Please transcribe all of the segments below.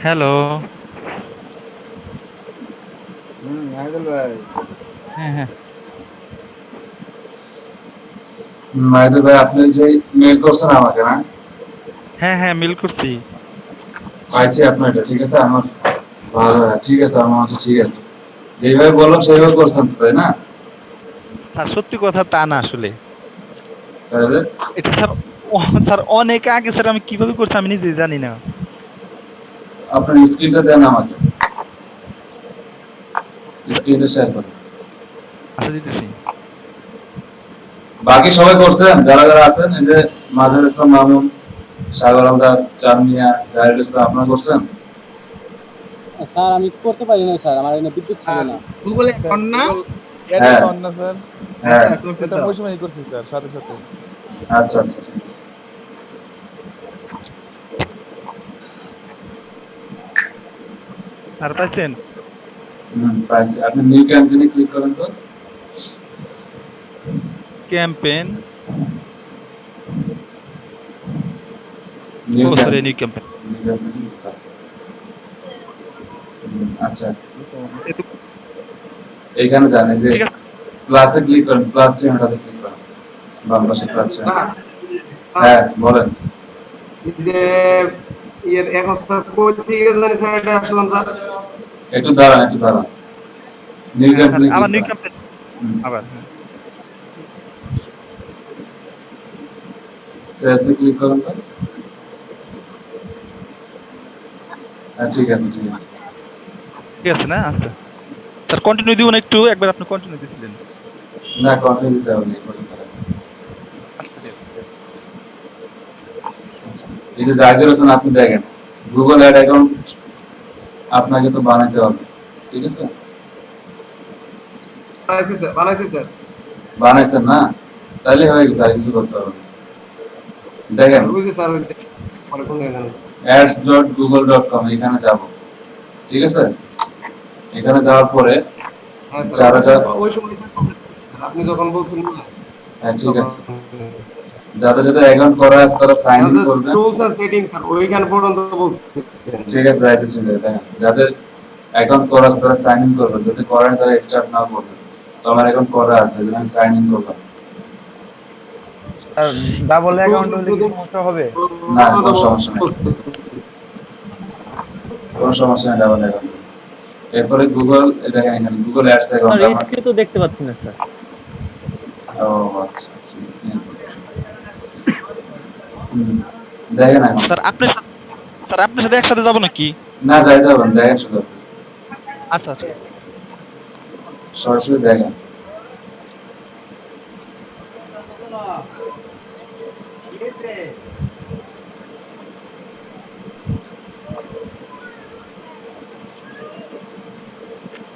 Hello. Aidul ভাই। হ্যাঁ, হ্যাঁ। মাহিদুর ভাই, আপনি যে মেইল করছেন আমাকে, না? হ্যাঁ, হ্যাঁ, মেইল করছি। পাইছি আপনার এটা, ঠিক আছে। আমার ভালো, ঠিক আছে, আমার মতো ঠিক আছে। যেভাবে বললাম সেইভাবে করছেন তো, তাই না? স্যার সত্যি কথা তা না আসলে। তাহলে এটা স্যার স্যার অনেক আগে স্যার আমি কিভাবে করছি আমি নিজেই জানি না। আপনার স্ক্রিনটা দেন আমাকে, স্ক্রিনটা শেয়ার করেন। আচ্ছা দিতেছি। বাকি সবাই করছেন, যারা যারা আছেন, এই যে মাজহারুল ইসলাম মামুন, সাগর হালদার, চাঁদ মিয়া, জাহিরুল ইসলাম, আপনারা করছেন? স্যার আমি করতে পারি না স্যার, আমার এখানে বিদ্যুৎ ছিল আর না। গুগল অ্যাকাউন্ট না? হ্যাঁ, অ্যাকাউন্ট না স্যার? হ্যাঁ। করছি এটা তো। ওই সময় করছি স্যার, সাথে সাথে। আচ্ছা আচ্ছা, ঠিক আছে। স্যার পাইছেন? পাইছি। আপনি নিউ ক্যাম্পেইনে ক্লিক করেন তো। Campaign. New oh sorry campaign, new campaign. New campaign. আচ্ছা, এই তো এইখানে যান, এই যে ঠিক আছে। প্লাসে ক্লিক করেন, প্লাস চিহ্নটাতে ক্লিক করেন, বাম পাশে প্লাস চিহ্ন। স্যার, হ্যাঁ, বলেন। এই যে এখন স্যার কই থেকে জানি স্যার এটা আসলাম স্যার। একটু দাঁড়ান, একটু দাঁড়ান। নিউ হ্যাঁ স্যার ক্যাম্পেইনে আবার ক্লিক নিউ করেন। ক্যাম্পেইন আবার হ্যাঁ। সেলসে ক্লিক করেন তো। হ্যাঁ, ঠিক আছে, ঠিক আছে। ঠিক আছে না? আচ্ছা। স্যার কন্টিনিউ দিবেন একটু একবার আপনি কন্টিনিউ দিছিলেন। না, কন্টিনিউ দিতে হবে না, এই পর্যন্ত রাখুন। আচ্ছা ঠিক আছে। আচ্ছা। এই যে জাকির হোসেন, আপনি দেখেন, গুগল অ্যাড অ্যাকাউন্ট আপনাকে তো বানাইতে হবে, ঠিক আছে? বানাইছি স্যার। বানাইছেন না? তাহলে হয়ে গেছে, আর কিছু করতে হবে না। দেখেন, স্যার বুঝছি স্যার, হইছে। পরে কোন জায়গায়? ads.google.com, এখানে যাব, ঠিক আছে? এখানে যাওয়ার পরে হ্যাঁ স্যার, যারা যারা, ওই সময় স্যার আপনি যখন বলছেন না হ্যাঁ ঠিক তখন আছে, যাদের যাদের অ্যাকাউন্ট করা আছে তারা সাইন ইন করবেন। টুলস আর সেটিংস স্যার ওইখান পর্যন্ত বলছেন। ঠিক আছে, যাইতেছি। দেখেন, যাদের অ্যাকাউন্ট করা আছে তারা সাইন ইন করবেন, যদি করেন তারা স্টার্ট নাও করবেন। তো আমার অ্যাকাউন্ট করা আছে, আমি সাইন ইন করলাম। স্যার ডাবল টুলস অ্যাকাউন্ট আর হলে কি সেটিংস সমস্যা হবে? না, কোনো সমস্যা নেই, কোনো সমস্যা নেই, ডাবল অ্যাকাউন্ট। এরপরে গুগল, দেখেন এখানে গুগল অ্যাডস স্যার অ্যাকাউন্ট আমার। স্ক্রিনে তো দেখতে পাচ্ছি না স্যার। ও আচ্ছা আচ্ছা, দেখেন এখন। স্যার আপনার সাথে একসাথে যাব নাকি? না, যাইতে হবে না, দেখেন শুধু, আচ্ছা আচ্ছা। সরাসরি দেখেন।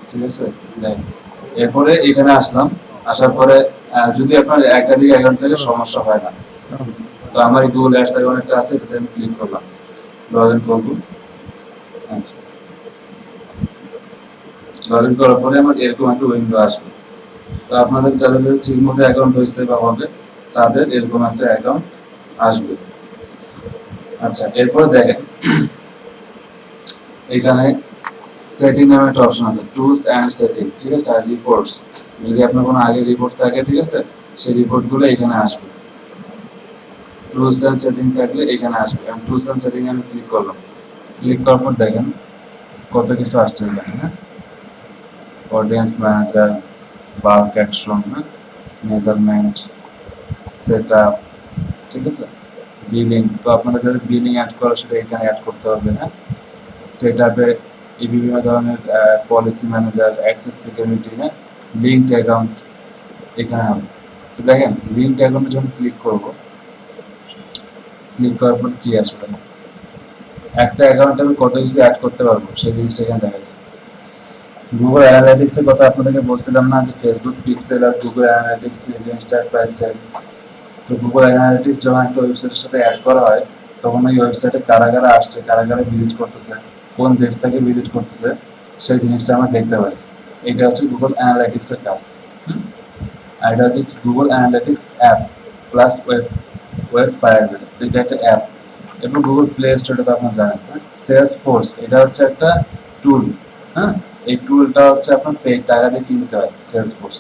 ঠিক আছে, দেখেন। এরপরে এখানে আসলাম, আসার পরে যদি আপনার একাধিক অ্যাকাউন্ট থেকে সমস্যা হয় না, তো আমার এই গুগল অ্যাডস অ্যাকাউন্ট একটা আছে, এটাতে আমি ক্লিক করলাম, লগ ইন করবো। আচ্ছা, লগ ইন করার পরে আমার এরকম একটা উইন্ডো আসবে। তো আপনাদের যাদের যাদের ঠিক মতো অ্যাকাউন্ট হয়েছে বা হবে, তাদের এরকম একটা অ্যাকাউন্ট আসবে। আচ্ছা, এরপরে দেখেন, এখানে সেটিং নামে একটা অপশন আছে, টুলস এন্ড সেটিং, ঠিক আছে, আর রিপোর্টস। যদি আপনার কোনো আগে রিপোর্ট থাকে, ঠিক আছে, সেই রিপোর্টগুলো এখানে আসবে। টুলস এন্ড সেটিং থাকলে এখানে আসবে। আমি টুলস এন্ড সেটিং আমি ক্লিক করলাম। ক্লিক করার পর দেখেন কত কিছু আসছে এখানে, হ্যাঁ? Audience manager, bulk action, measurement, setup, ঠিক আছে, বিলিং। তো আপনাদের যাদের বিলিং অ্যাড করা সেটা এখানে অ্যাড করতে হবে, হ্যাঁ? সেটআপে এই বিভিন্ন ধরনের পলিসি ম্যানেজার, অ্যাক্সেস সিকিউরিটি, হ্যাঁ, লিঙ্কড অ্যাকাউন্ট এখানে হবে। তো দেখেন, লিঙ্কড অ্যাকাউন্টে যখন ক্লিক করব, ক্লিক করার পর কি আসবে, একটা অ্যাকাউন্টে আমি কত কিছু অ্যাড করতে পারবো সেই জিনিসটা এখানে দেখাচ্ছে। গুগল অ্যানালাইটিক্স এর কথা আপনাদেরকে বলছিলাম না, যে ফেসবুক পিক্সেল আর গুগল অ্যানালাইটিক্স এই জিনিসটা প্রায় সেম। তো গুগল অ্যানালাইটিক্স যখন একটা ওয়েবসাইটের সাথে অ্যাড করা হয়, তখন ওই ওয়েবসাইটে কারা কারা আসছে, কারা কারা ভিজিট করতেছে, কোন দেশ থেকে ভিজিট করতেছে, সেই জিনিসটা আমরা দেখতে পারি। এটা হচ্ছে গুগল অ্যানালাইটিক্স এর কাজ। আর এটা হচ্ছে Google analytics app plus web Firebase, এটা একটা অ্যাপ। এবং গুগল প্লে স্টোরে তো আপনারা জানেন, সেলস ফোর্স এটা হচ্ছে একটা টুল। হ্যাঁ, এই টুলটা হচ্ছে আপনার পেড টাকা দিয়ে কিনতে হয় সেলস ফোর্স।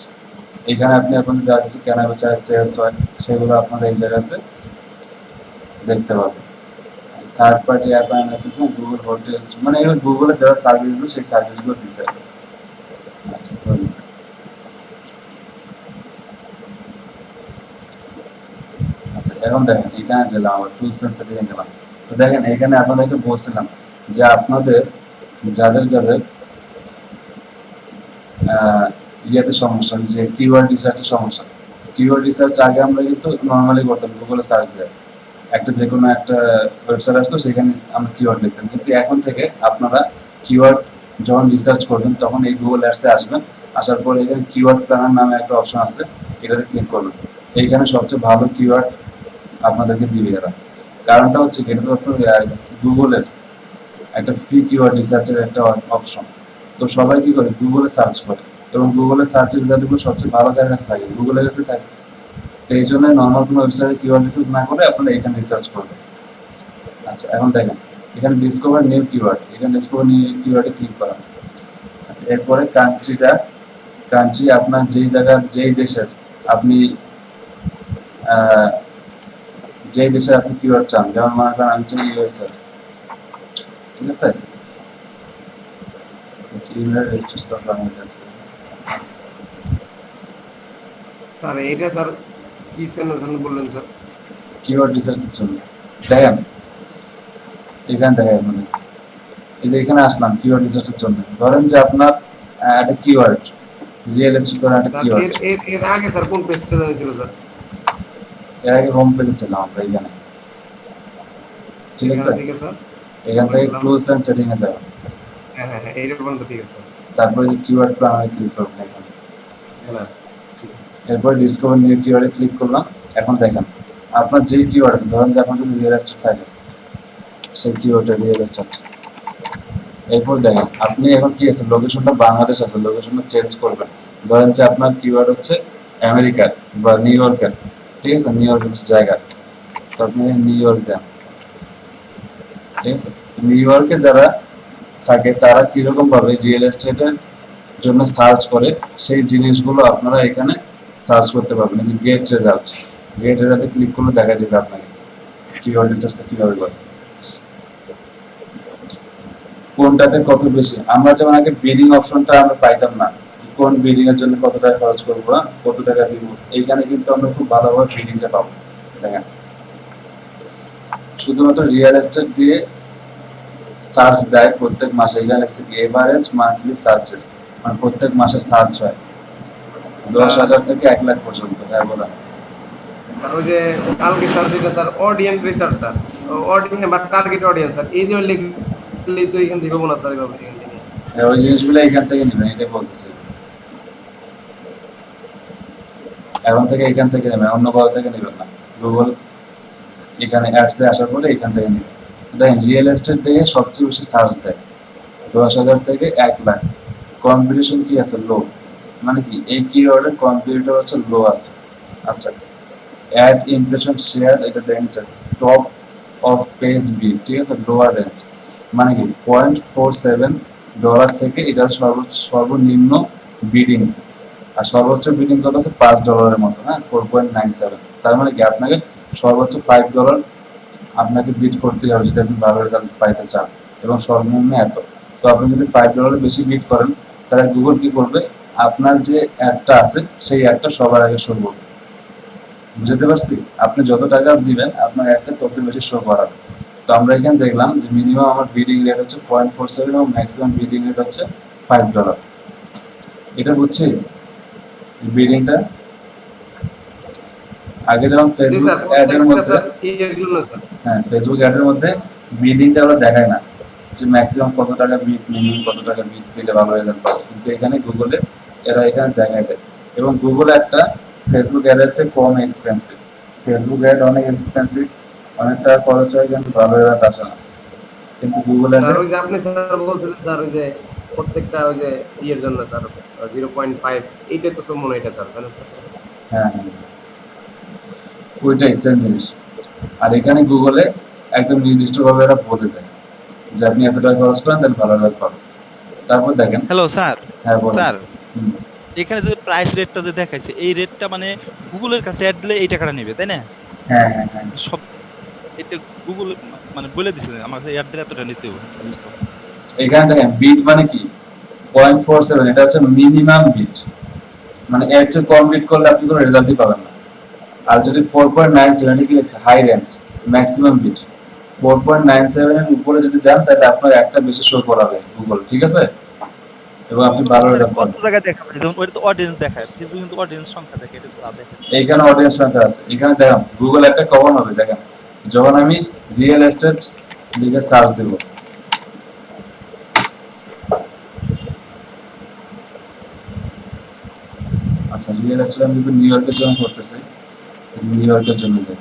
এখানে আপনি আপনার যা কিছু কেনা বেচা সেলস হয় সেগুলো আপনারা এই জায়গাতে দেখতে পাবেন। Third party app analysis, Google hotel, মানে এগুলো গুগলের যারা সার্ভিস আছে সেই সার্ভিসগুলো দিছে। আচ্ছা, আচ্ছা এখন দেখেন এখানে গেলাম আমরা টুলস এন্ড সেটিং গেলাম। তো দেখেন এখানে আপনাদেরকে বলছিলাম যে আপনাদের যাদের যাদের ইয়েতে সমস্যা, যে কিওয়ার্ড রিসার্চের সমস্যা, কিওয়ার্ড রিসার্চ আগে আমরা কিন্তু নর্মালি করতাম গুগলে সার্চ দিয়ে, একটা যে কোনো একটা ওয়েবসাইট আসতো সেখানে আমরা কিওয়ার্ড লিখতাম, কিন্তু এখন থেকে আপনারা কিওয়ার্ড যখন রিসার্চ করবেন তখন এই গুগল অ্যাডসে আসবেন, আসার পরে এখানে কিওয়ার্ড প্ল্যানার নামে একটা অপশন আছে, এটাতে ক্লিক করবেন। এইখানে সবচেয়ে ভালো কিওয়ার্ড আপনাদেরকে দিবে এরা। কারণটা হচ্ছে কি, এটা তো আপনার গুগলের একটা ফ্রি কিওয়ার্ড রিসার্চের একটা অপশন। তো সবাই কি করে, গুগলে সার্চ করে, এবং গুগলে সার্চের রেজাল্টগুলো সবচেয়ে ভালো কাছে থাকে, গুগলের কাছে থাকে। তো এই জন্য নর্মাল কোনো ওয়েবসাইটে কিওয়ার্ড রিসার্চ না করে আপনারা এখানে রিসার্চ করবেন। আচ্ছা এখন দেখেন এখানে ডিসকভার নিউ কিওয়ার্ড, এখানে ডিসকভার নিউ কিওয়ার্ডে ক্লিক করেন। আচ্ছা এরপরে কান্ট্রি আপনার যেই জায়গার যেই দেশের আপনি যেই দেশে আপনি কিওয়ার্ড চান, যেমন মনে করেন আমি চাই ইউএসএ, ঠিক আছে? United states of America. Sir এটা স্যার কি জন্য বললেন স্যার? কিওয়ার্ড রিসার্চের জন্য। দেখেন এখানে দেখেন, মানে এই যে এখানে আসলাম কিওয়ার্ড রিসার্চের জন্য। ধরেন যে আপনার একটা কিওয়ার্ড রিয়েল এস্টেট করার একটা স্যার কিওয়ার্ড, এর আগে স্যার কোন পেজটা জানিয়েছিল স্যার? এর আগে হোম পেজে ছিলাম আমরা এখানে, ঠিক আছে? ঠিক আছে স্যার। এখান থেকে টুলস এন্ড সেটিং এ যাবেন, হ্যাঁ হ্যাঁ হ্যাঁ, এইটা পর্যন্ত ঠিক আছে স্যার। তারপরে যে কিওয়ার্ড প্ল্যানারে ক্লিক করবেন এখানে, হ্যাঁ ঠিক আছে। এরপর ডিসকভার নিউ কিওয়ার্ডে ক্লিক করলাম। এখন দেখেন আপনার যে কিওয়ার্ড আছে, ধরেন যে আপনার যদি রিয়েল এস্টেট থাকে সেই কিওয়ার্ডটা রিয়েল এস্টেট। এরপর দেখেন আপনি এখন কি আছে, লোকেশনটা বাংলাদেশ আছে, লোকেশনটা চেঞ্জ করবেন। ধরেন যে আপনার কিওয়ার্ড হচ্ছে আমেরিকার বা নিউ ইয়র্কের, ঠিক আছে? নিউ ইয়র্কের জায়গা, তো আপনি নিউ ইয়র্ক দেন, ঠিক আছে? নিউ ইয়র্কে যারা থাকে তারা কিরকম ভাবে রিয়েল এস্টেটের জন্য সার্চ করে সেই জিনিসগুলো আপনারা এখানে সার্চ করতে পারবেন। যে গেট রেজাল্টে ক্লিক করলে দেখা দিবে আপনাকে কিওয়ার্ড রিসার্চটা কিভাবে করে, কোনটাতে কত বেশি। আমরা যেমন আগে বিডিং অপশনটা আমরা পাইতাম না, যে কোন বিডিং এর জন্য কত টাকা খরচ করবো, কত টাকা দিব। এইখানে কিন্তু আমরা খুব ভালোভাবে বিডিংটা পাবো। দেখেন শুধুমাত্র রিয়েল এস্টেট দিয়ে সার্চ দেয় প্রত্যেক মাসে, এখানে লিখছে এভারেজ মান্থলি সার্চেস, মানে প্রত্যেক মাসে সার্চ হয় 10,000 থেকে 1 লাখ পর্যন্ত। হ্যাঁ বলেন। স্যার ওই যে কালকে স্যার যেটা sir audience research sir, audience বা টার্গেট অডিয়েন্স স্যার, এই যে লিখলেই তো এখান থেকে হবো না স্যার, এভাবে এখান থেকে। হ্যাঁ ওই জিনিসগুলো এখান থেকে নেবেন, এটাই বলতেছি। এখন থেকে এখান থেকে নেবেন, অন্য কোথাও থেকে নেবেন না। গুগল এখানে অ্যাডসে আসার পরে এখান থেকে নেবেন। দেখেন রিয়েল এস্টেট দিয়ে সবচেয়ে বেশি সার্চ দেয় 10,000 থেকে 1 লাখ। কম্পিটিশন কি আছে? লো, মানে কি এই কিওয়ার্ডের কম্পিটিটর হচ্ছে লো আছে। আচ্ছা অ্যাড ইমপ্রেশন শেয়ার, এটা দেখেন টপ অফ পেজ বি, ঠিক আছে? লোয়ার রেঞ্জ, মানে কি $0.47 থেকে এটা সর্বনিম্ন বিডিং, আর সর্বোচ্চ বিডিং কত আছে $5 মতো। হ্যাঁ 4.97, তার মানে কি আপনাকে সর্বোচ্চ $5 আপনাকে বিট করতেই হবে যদি আপনি ভালো রেজাল্ট পাইতে চান, এবং সর্বনিম্ন এত। তো আপনি যদি $5 বেশি বিট করেন তাহলে গুগল কি করবে, আপনার যে অ্যাডটা আছে সেই অ্যাডটা সবার আগে শো করবে। বুঝতে পারছি? আপনি যত টাকা দিবেন আপনার অ্যাডটা তত বেশি শো করাবে। তো আমরা এখানে দেখলাম যে মিনিমাম আমার বিডিং রেট হচ্ছে 0.47 এবং ম্যাক্সিমাম বিডিং রেট হচ্ছে $5। এটা বুঝছি বিডিংটা। আগে যেমন ফেসবুক অ্যাডের মধ্যে, হ্যাঁ ফেসবুক অ্যাডের মধ্যে বিডিংটা ওরা দেখায় না যে ম্যাক্সিমাম কত টাকা বিট, মিনিমাম কত টাকা বিট দিলে ভালো রেজাল্ট পাবে, কিন্তু এখানে গুগলে এরা এখানে দেখায় দেয়। এবং গুগল একটা ফেসবুক অ্যাড হচ্ছে কম এক্সপেন্সিভ, ফেসবুক অ্যাড অনেক এক্সপেন্সিভ, অনেক টাকা খরচ হয় কিন্তু ভালো রেজাল্ট আসে না। কিন্তু গুগল অ্যাড, ওই যে আপনি স্যার বলছিলেন স্যার ওই যে প্রত্যেকটা ওই যে ইয়ের জন্য স্যার 0.5, এইটা তো সব মনে হয় এটা স্যার, তাই না স্যার? হ্যাঁ হ্যাঁ ওইটাই সেম জিনিস। আর এখানে গুগলে একদম নির্দিষ্টভাবে এরা বলে দেয় যে আপনি এত টাকা খরচ করেন তাহলে ভালো রেজাল্ট পাবেন। তারপর দেখেন, হ্যালো স্যার, হ্যাঁ বলেন। স্যার হুম, এখানে যে প্রাইস রেটটা যে দেখাইছে এই রেটটা মানে গুগলের কাছে অ্যাড দিলে এই টাকাটা নেবে তাই না? হ্যাঁ হ্যাঁ হ্যাঁ সব এটা গুগল মানে বলে দিছে যে আমার কাছে অ্যাড দিলে এতটা নিতে হবে বুঝতে হবে। এখানে দেখেন বিট মানে কি 0.47, এটা হচ্ছে মিনিমাম বিট, মানে এর চেয়ে কম বিট করলে আপনি কোনো রেজাল্টই পাবেন না। আর যদি 4.97 এটা কি লিখছে হাই রেঞ্জ ম্যাক্সিমাম বিট, 4.97 এর উপরে যদি যান তাহলে আপনার একটা বেশি শো করাবে গুগল, ঠিক আছে, এবং আপনি ভালো রেজাল্ট কত পাবেন। জায়গায় দেখাবে যেমন ওইটা তো অডিয়েন্স দেখায় ফেসবুক কিন্তু অডিয়েন্স সংখ্যা দেখে এটা তো দেখে। এইখানে অডিয়েন্স সংখ্যা আছে, এখানে দেখেন গুগল একটা কমন হবে। দেখেন যখন আমি রিয়েল এস্টেট লিখে সার্চ দেব, আচ্ছা রিয়েল এস্টেট আমি যদি নিউ ইয়র্কের জন্য করতেছি, নিউ ইয়র্কের জন্য যাই,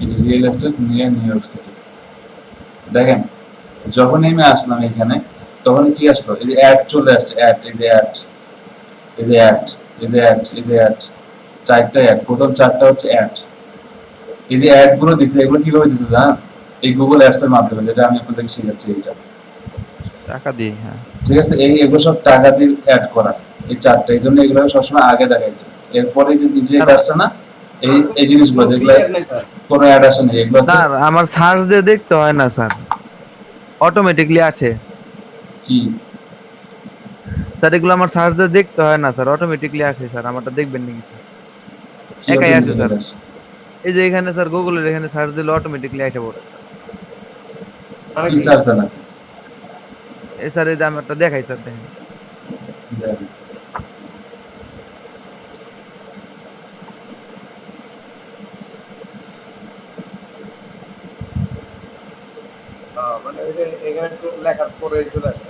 এই যে রিয়েল এস্টেট নিয়ে নিউ ইয়র্ক সিটি, দেখেন যখনই আমি আসলাম এখানে তখন কি আসলো, এই যে অ্যাড চলে আসছে, অ্যাড, এই যে অ্যাড, এই যে অ্যাড, এই যে অ্যাড, এই যে অ্যাড, চারটা অ্যাড, প্রথম চারটা হচ্ছে অ্যাড। এই যে অ্যাড গুলো দিছে এগুলো কিভাবে দিছে জানেন? এই গুগল অ্যাডস এর মাধ্যমে, যেটা আমি আপনাদেরকে শিখাচ্ছি এইটা, টাকা দিয়ে হ্যাঁ। ঠিক আছে, এগুলো সব টাকা দিয়ে অ্যাড করা, এই চারটা, এই জন্য এগুলো সবসময় আগে দেখাইছে। এরপরে যে নিচে আসছে না এই জিনিসগুলো যেগুলো কোনো অ্যাড আসে না, এগুলো হচ্ছে স্যার আমার সার্চ দিয়ে দেখতে হয় না স্যার, অটোমেটিকলি আছে। কি স্যার এগুলো আমার সার্চ দিয়ে দেখতে হয় না স্যার, অটোমেটিকলি আসে স্যার। আমারটা দেখবেন নাকি স্যার? কি একাই আছে automatically স্যার। আসে? এই যে এখানে স্যার গুগলের এখানে সার্চ দিলে অটোমেটিকলি আসে পড়ে। কি সার্চ দেন আপনি? এই স্যার এই যে আমারটা দেখাই স্যার, দেখেন। দেখেন। মানে ওই যে এখানে একটু লেখার পরে চলে আসে।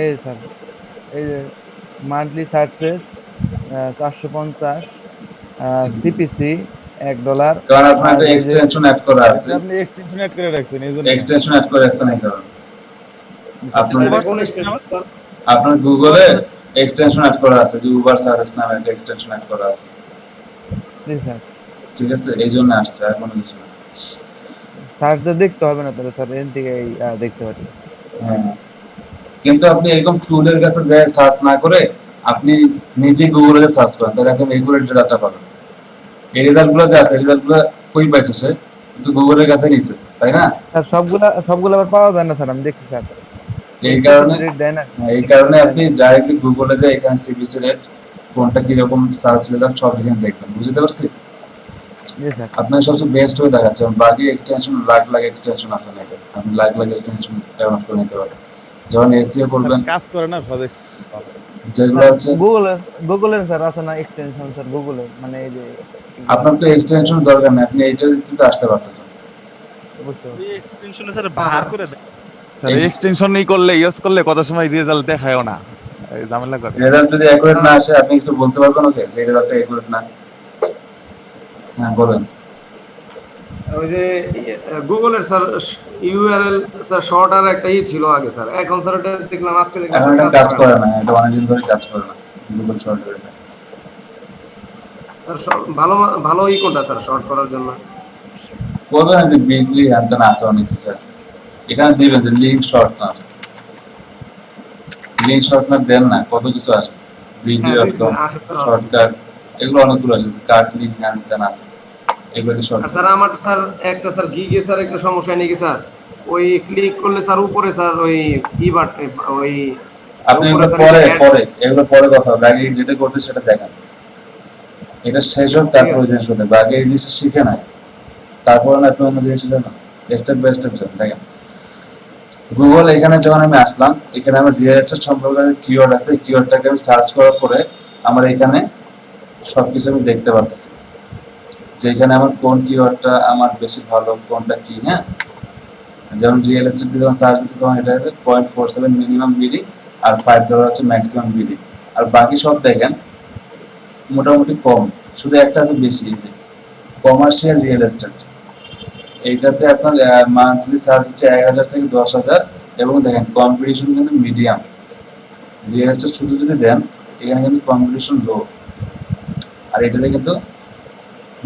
এই স্যার এই যে মান্থলি সার্চেস 450, সিপিসি $1। কারণ আপনার আর একটা এই যে এক্সটেনশন অ্যাড করা আছে, আপনি এক্সটেনশন অ্যাড করে রাখছেন এই জন্য। এক্সটেনশন অ্যাড করে রাখছেন এই কারণে। আপনার এটা কোন extension, স্যার? আপনার গুগলে এক্সটেনশন অ্যাড করা আছে, যে উবার সার্ভিস নামে একটা এক্সটেনশন অ্যাড করা আছে, জি স্যার। ঠিক আছে, এই জন্য আসছে, আর কোনো কিছু না। সার্চ দিয়ে দেখতে হবে না তাহলে স্যার, এখান থেকে দেখতে পারি। হ্যাঁ, কিন্তু আপনি এরকম টুলের কাছে যে সার্চ না করে আপনি নিজে গুগলে যে সার্চ করেন তাহলে একদম একুরেট রেজাল্টটা পাবেন। এই রেজাল্টগুলো যে আছে রেজাল্টগুলো কই পাইছে সে, কিন্তু গুগলের কাছে নিছে, তাই না? স্যার সবগুলা আবার পাওয়া যায় না স্যার, আমি দেখছি স্যার। এই কারণে রেট দেয় না। এই কারণে আপনি ডাইরেক্টলি গুগলে যে এখানে সিবিসি রেট কোনটা কি রকম সার্চ রেজাল্ট সব এখানে দেখবেন, বুঝতে পারছি? জি স্যার। আপনার সবচেয়ে বেস্ট হয়ে দেখাচ্ছে, বাকি এক্সটেনশন লাখ লাখ এক্সটেনশন আছে না, এটা আপনি লাখ লাখ এক্সটেনশন ডাউনলোড করে নিতে পারবেন। যখন এসইও করবেন কাজ করে না সব যেগুলো হচ্ছে, গুগলের স্যার আছে না এক্সটেনশন স্যার গুগলের, মানে এই যে আপনার তো এক্সটেনশন দরকার নেই, আপনি এইটা দিতে তো আসতে পারতেছেন। বুঝতে পারছি। এই এক্সটেনশনে স্যার ভার করে দেয়। স্যার এক্সটেনশন নেই করলে ইউজ করলে কত সময় রেজাল্ট দেখায়ও না, এই ঝামেলা করে। রেজাল্ট যদি অ্যাকুরেট না আসে আপনি কিছু বলতে পারবেন ওকে যে রেজাল্টটা অ্যাকুরেট না? হ্যাঁ বলেন। ওই যে গুগলের স্যার ইউআরএল স্যার শর্ট আর একটা ছিল আগে স্যার, এখন স্যার এটা দেখলাম আজকে দেখলাম এখন এটা কাজ করে না, এটা অনেকদিন ধরে কাজ করে না গুগল শর্টকাট। স্যার ভালো ভালো কোনটা স্যার শর্ট করার জন্য? বলবেন যে বিটলি হ্যান আছে, অনেক কিছু আছে, এখানে দিবেন যে লিঙ্ক শর্টনার, লিঙ্ক শর্টনার দেন না, কত কিছু আসবে, বিটলি.com শর্টকাট, এগুলো অনেকগুলো আছে, কাট লিঙ্ক হ্যান ত্যান আছে, এগুলোতে আর শর্টকাট। স্যার আমার স্যার একটা স্যার গিগে স্যার একটা সমস্যা নেই কি স্যার, ওই ক্লিক করলে স্যার উপরে স্যার ওই বাটন ওই আপনি এগুলো এগুলো পরে কথা হবে, আগে যেটা করতে সেটা দেখেন, এটা শেষ হোক তারপর ওই জিনিস করতে হবে, আগে এই জিনিসটা শিখে নাই তারপর না আপনি অন্য জিনিসটা জানেন, স্টেপ বাই স্টেপ যান। দেখেন গুগল এখানে যখন আমি আসলাম, এখানে আমার রিয়েল এস্টেট সম্পর্কে কিওয়ার্ড আছে, কিওয়ার্ডটাকে আমি সার্চ করার পরে আমার এখানে সবকিছু আমি দেখতে পারতেছি যে এখানে আমার কোন কিওয়ার্ডটা আমার বেশি ভালো, কোনটা কি। হ্যাঁ, যেমন রিয়েল এস্টেট দিয়ে যখন সার্চ দিচ্ছি তখন এটা 0.47 মিনিমাম বিডি আর $5 হচ্ছে ম্যাক্সিমাম বিডি, আর বাকি সব দেখেন মোটামুটি কম, শুধু একটা আছে বেশি, এই যে কমার্শিয়াল রিয়েল এস্টেট, এইটাতে আপনার মান্থলি চার্জ হচ্ছে 1000 থেকে 10,000, এবং দেখেন কম্পিটিশন কিন্তু মিডিয়াম। রিয়েল এস্টেট শুধু যদি দেন এখানে কিন্তু কম্পিটিশন লো, আর এটাতে কিন্তু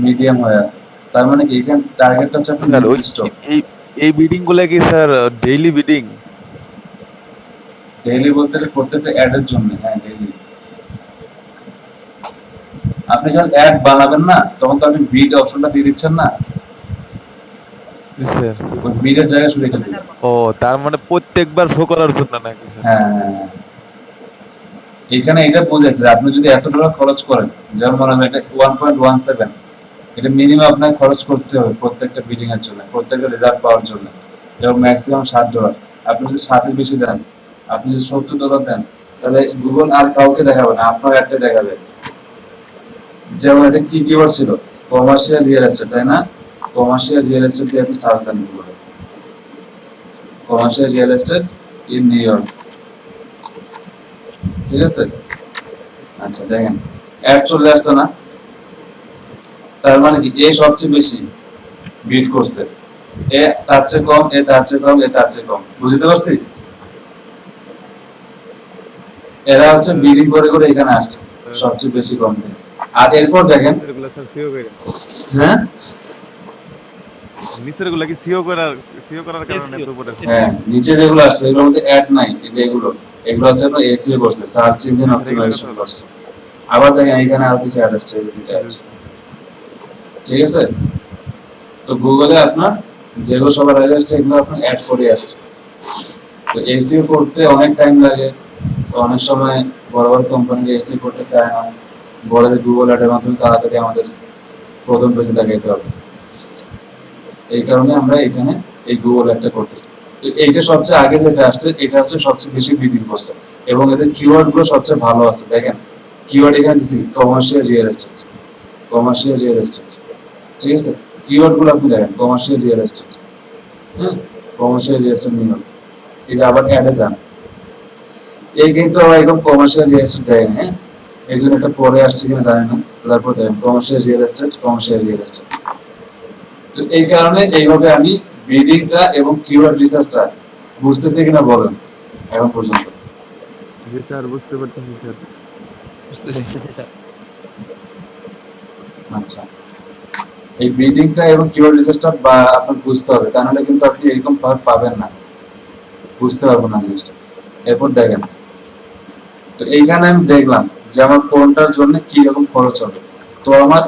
মিডিয়াম হয়ে আছে। তার মানে কি এখানে টার্গেটটা হচ্ছে আপনার স্যার ওই নির্দিষ্ট। এই এই বিডিং গুলো কি স্যার ডেইলি বিডিং? ডেইলি বলতে গেলে প্রত্যেকটা অ্যাডের জন্য, হ্যাঁ ডেইলি। আপনি যখন অ্যাড বানাবেন না তখন তো আপনি বিড অপশনটা দিয়ে দিচ্ছেন না, স্যার ওই বিডের জায়গায় শুধু এটা দিবেন। ও তার মানে প্রত্যেকবার শো করার জন্য নাকি স্যার? হ্যাঁ হ্যাঁ হ্যাঁ। এখানে এটা বোঝাইছে যে আপনি যদি $100 খরচ করেন, যেমন মনে হয় এটা 1.17, এটা মিনিমাম আপনাকে খরচ করতে হবে প্রত্যেকটা বিডিং এর জন্য, প্রত্যেকটা রেজাল্ট পাওয়ার জন্য, এবং ম্যাক্সিমাম $60। আপনি যদি 60-এর বেশি দেন, আপনি যদি $70 দেন, তাহলে গুগল আর কাউকে দেখাবে না, আপনার অ্যাডটা দেখাবে। যেমন এটা কি কিওয়ার্ড ছিল, কমার্শিয়াল রিয়েল এস্টেট, তাই না? কমার্শিয়াল রিয়েল এস্টেট দিয়ে আপনি সার্চ দেন গুগলে, commercial real estate in new York, ঠিক আছে? আচ্ছা দেখেন অ্যাড চলে আসছে না? তার মানে কি এ সবচেয়ে বেশি বিট করছে, এ তার চেয়ে কম, এ তার চেয়ে কম, এ তার চেয়ে কম। বুঝতে পারছি? এরা হচ্ছে বিডিং করে করে এখানে আসছে সবচেয়ে বেশি কম থেকে। আর এরপর দেখেন, এগুলো স্যার সিও করে, হ্যাঁ নিচের গুলো কি সিও করার কারণে এত উপরে আছে? হ্যাঁ, নিচে যেগুলো আসছে এগুলোর মধ্যে অ্যাড নাই, এই যে এগুলো হচ্ছে আপনার এসইও করছে, সার্চ ইঞ্জিন অপটিমাইজেশন করছে। আবার দেখেন এখানে আরো কিছু অ্যাড আসছে, এই দুটো অ্যাড, ঠিক আছে? তো গুগলে আপনার যেগুলো সবার আগে আসছে এগুলো আপনার অ্যাড করে আসছে। তো এসইও করতে অনেক টাইম লাগে, তো অনেক সময় বড় বড় কোম্পানি এসইও করতে চায় না, বলে যে গুগল অ্যাডের মাধ্যমে তাড়াতাড়ি আমাদের প্রথম পেজে দেখাইতে হবে। এই কারণে আমরা এখানে এই গুগল অ্যাডটা করতেছি। তো এইটা সবচেয়ে আগে যেটা আসছে এটা হচ্ছে সবচেয়ে বেশি বিডিং করছে, এবং এদের কিওয়ার্ড গুলো সবচেয়ে ভালো আছে। দেখেন কিওয়ার্ড এখানে দিছি commercial real estate, commercial real estate, ঠিক আছে? কিওয়ার্ড গুলো আপনি দেখেন কমার্শিয়াল রিয়েল এস্টেট, হ্যাঁ কমার্শিয়াল রিয়েল এস্টেট নিয়ে এই যে আবার অ্যাডে যান, এই কিন্তু আবার একদম কমার্শিয়াল রিয়েল এস্টেট দেয় না, হ্যাঁ এই জন্য একটা পরে আসছে কিনা জানি না। তারপর দেখেন commercial real estate, commercial real estate. তো এই কারণে এইভাবে আমি ব্রিডিংটা এবং কিওয়ার্ড রিসার্চটা বুঝতেছি কিনা বলেন এখন পর্যন্ত? জি স্যার বুঝতে পারতেছি স্যার। আচ্ছা, এই ব্রিডিংটা এবং কিওয়ার্ড রিসার্চটা আপনার বুঝতে হবে, তা নাহলে কিন্তু আপনি এরকম ভাবে পাবেন না, বুঝতে পারবেন না জিনিসটা। এরপর দেখেন, তো এইখানে আমি দেখলাম যে আমার কোনটার জন্য কি রকম খরচ হবে। তো আমার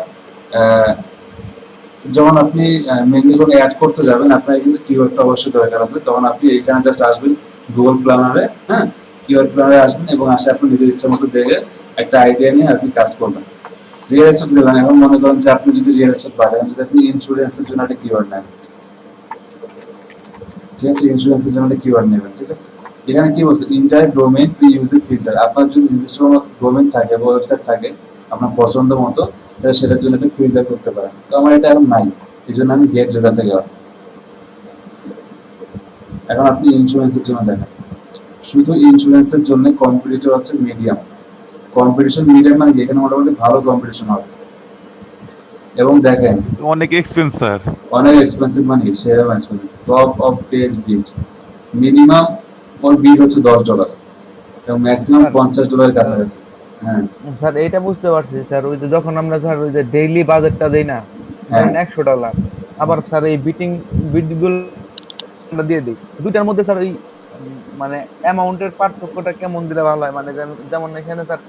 যখন আপনি মেনলি কোনো অ্যাড করতে যাবেন আপনার কিন্তু কিওয়ার্ডটা অবশ্যই দরকার আছে। তখন আপনি এইখানে জাস্ট আসবেন গুগল প্ল্যানারে, হ্যাঁ কিওয়ার্ড প্ল্যানারে আসবেন এবং আসে আপনি নিজের ইচ্ছা মতো দেখে একটা আইডিয়া নিয়ে আপনি কাজ করবেন। রিয়েল এস্টেট দিলেন, এখন মনে করেন যে আপনি যদি রিয়েল এস্টেট বাজারেন, যদি আপনি ইন্স্যুরেন্সের জন্য একটা কিওয়ার্ড নেন, ঠিক আছে? ইন্স্যুরেন্সের জন্য একটা কিওয়ার্ড নেবেন, ঠিক আছে? এখানে কি বলছে, inter domain pre using filter. আপনার যদি নির্দিষ্ট কোনো ডোমেইন থাকে বা ওয়েবসাইট থাকে আপনার পছন্দ মতো, তাহলে সেটার জন্য একটা ফিল্টার করতে পারেন। তো আমার এটা এখন নাই, এই জন্য আমি গেট রেজাল্টে গেলাম। এখন আপনি ইন্স্যুরেন্সের জন্য দেখেন, শুধু ইন্স্যুরেন্সের জন্য কম্পিটিটর হচ্ছে মিডিয়াম। কম্পিটিশন মিডিয়াম মানে এখানে মোটামুটি ভালো কম্পিটিশন হবে। এবং দেখেন অনেক এক্সপেন্স স্যার। অনেক এক্সপেন্সিভ, মানে সেরকম expensive. Top of page bid minimum ওর বিট হচ্ছে $10 এবং ম্যাক্সিমাম $50 কাছাকাছি। হ্যাঁ স্যার এইটা বুঝতে পারছি স্যার, ওই যে যখন আমরা স্যার ওই যে ডেইলি বাজেটটা দেই না, হ্যাঁ ধরেন $100, আবার স্যার এই বিটগুলো আমরা দিয়ে দিই, দুইটার মধ্যে স্যার ওই মানে অ্যামাউন্টের পার্থক্যটা কেমন দিলে ভালো হয়? মানে যেমন এখানে স্যার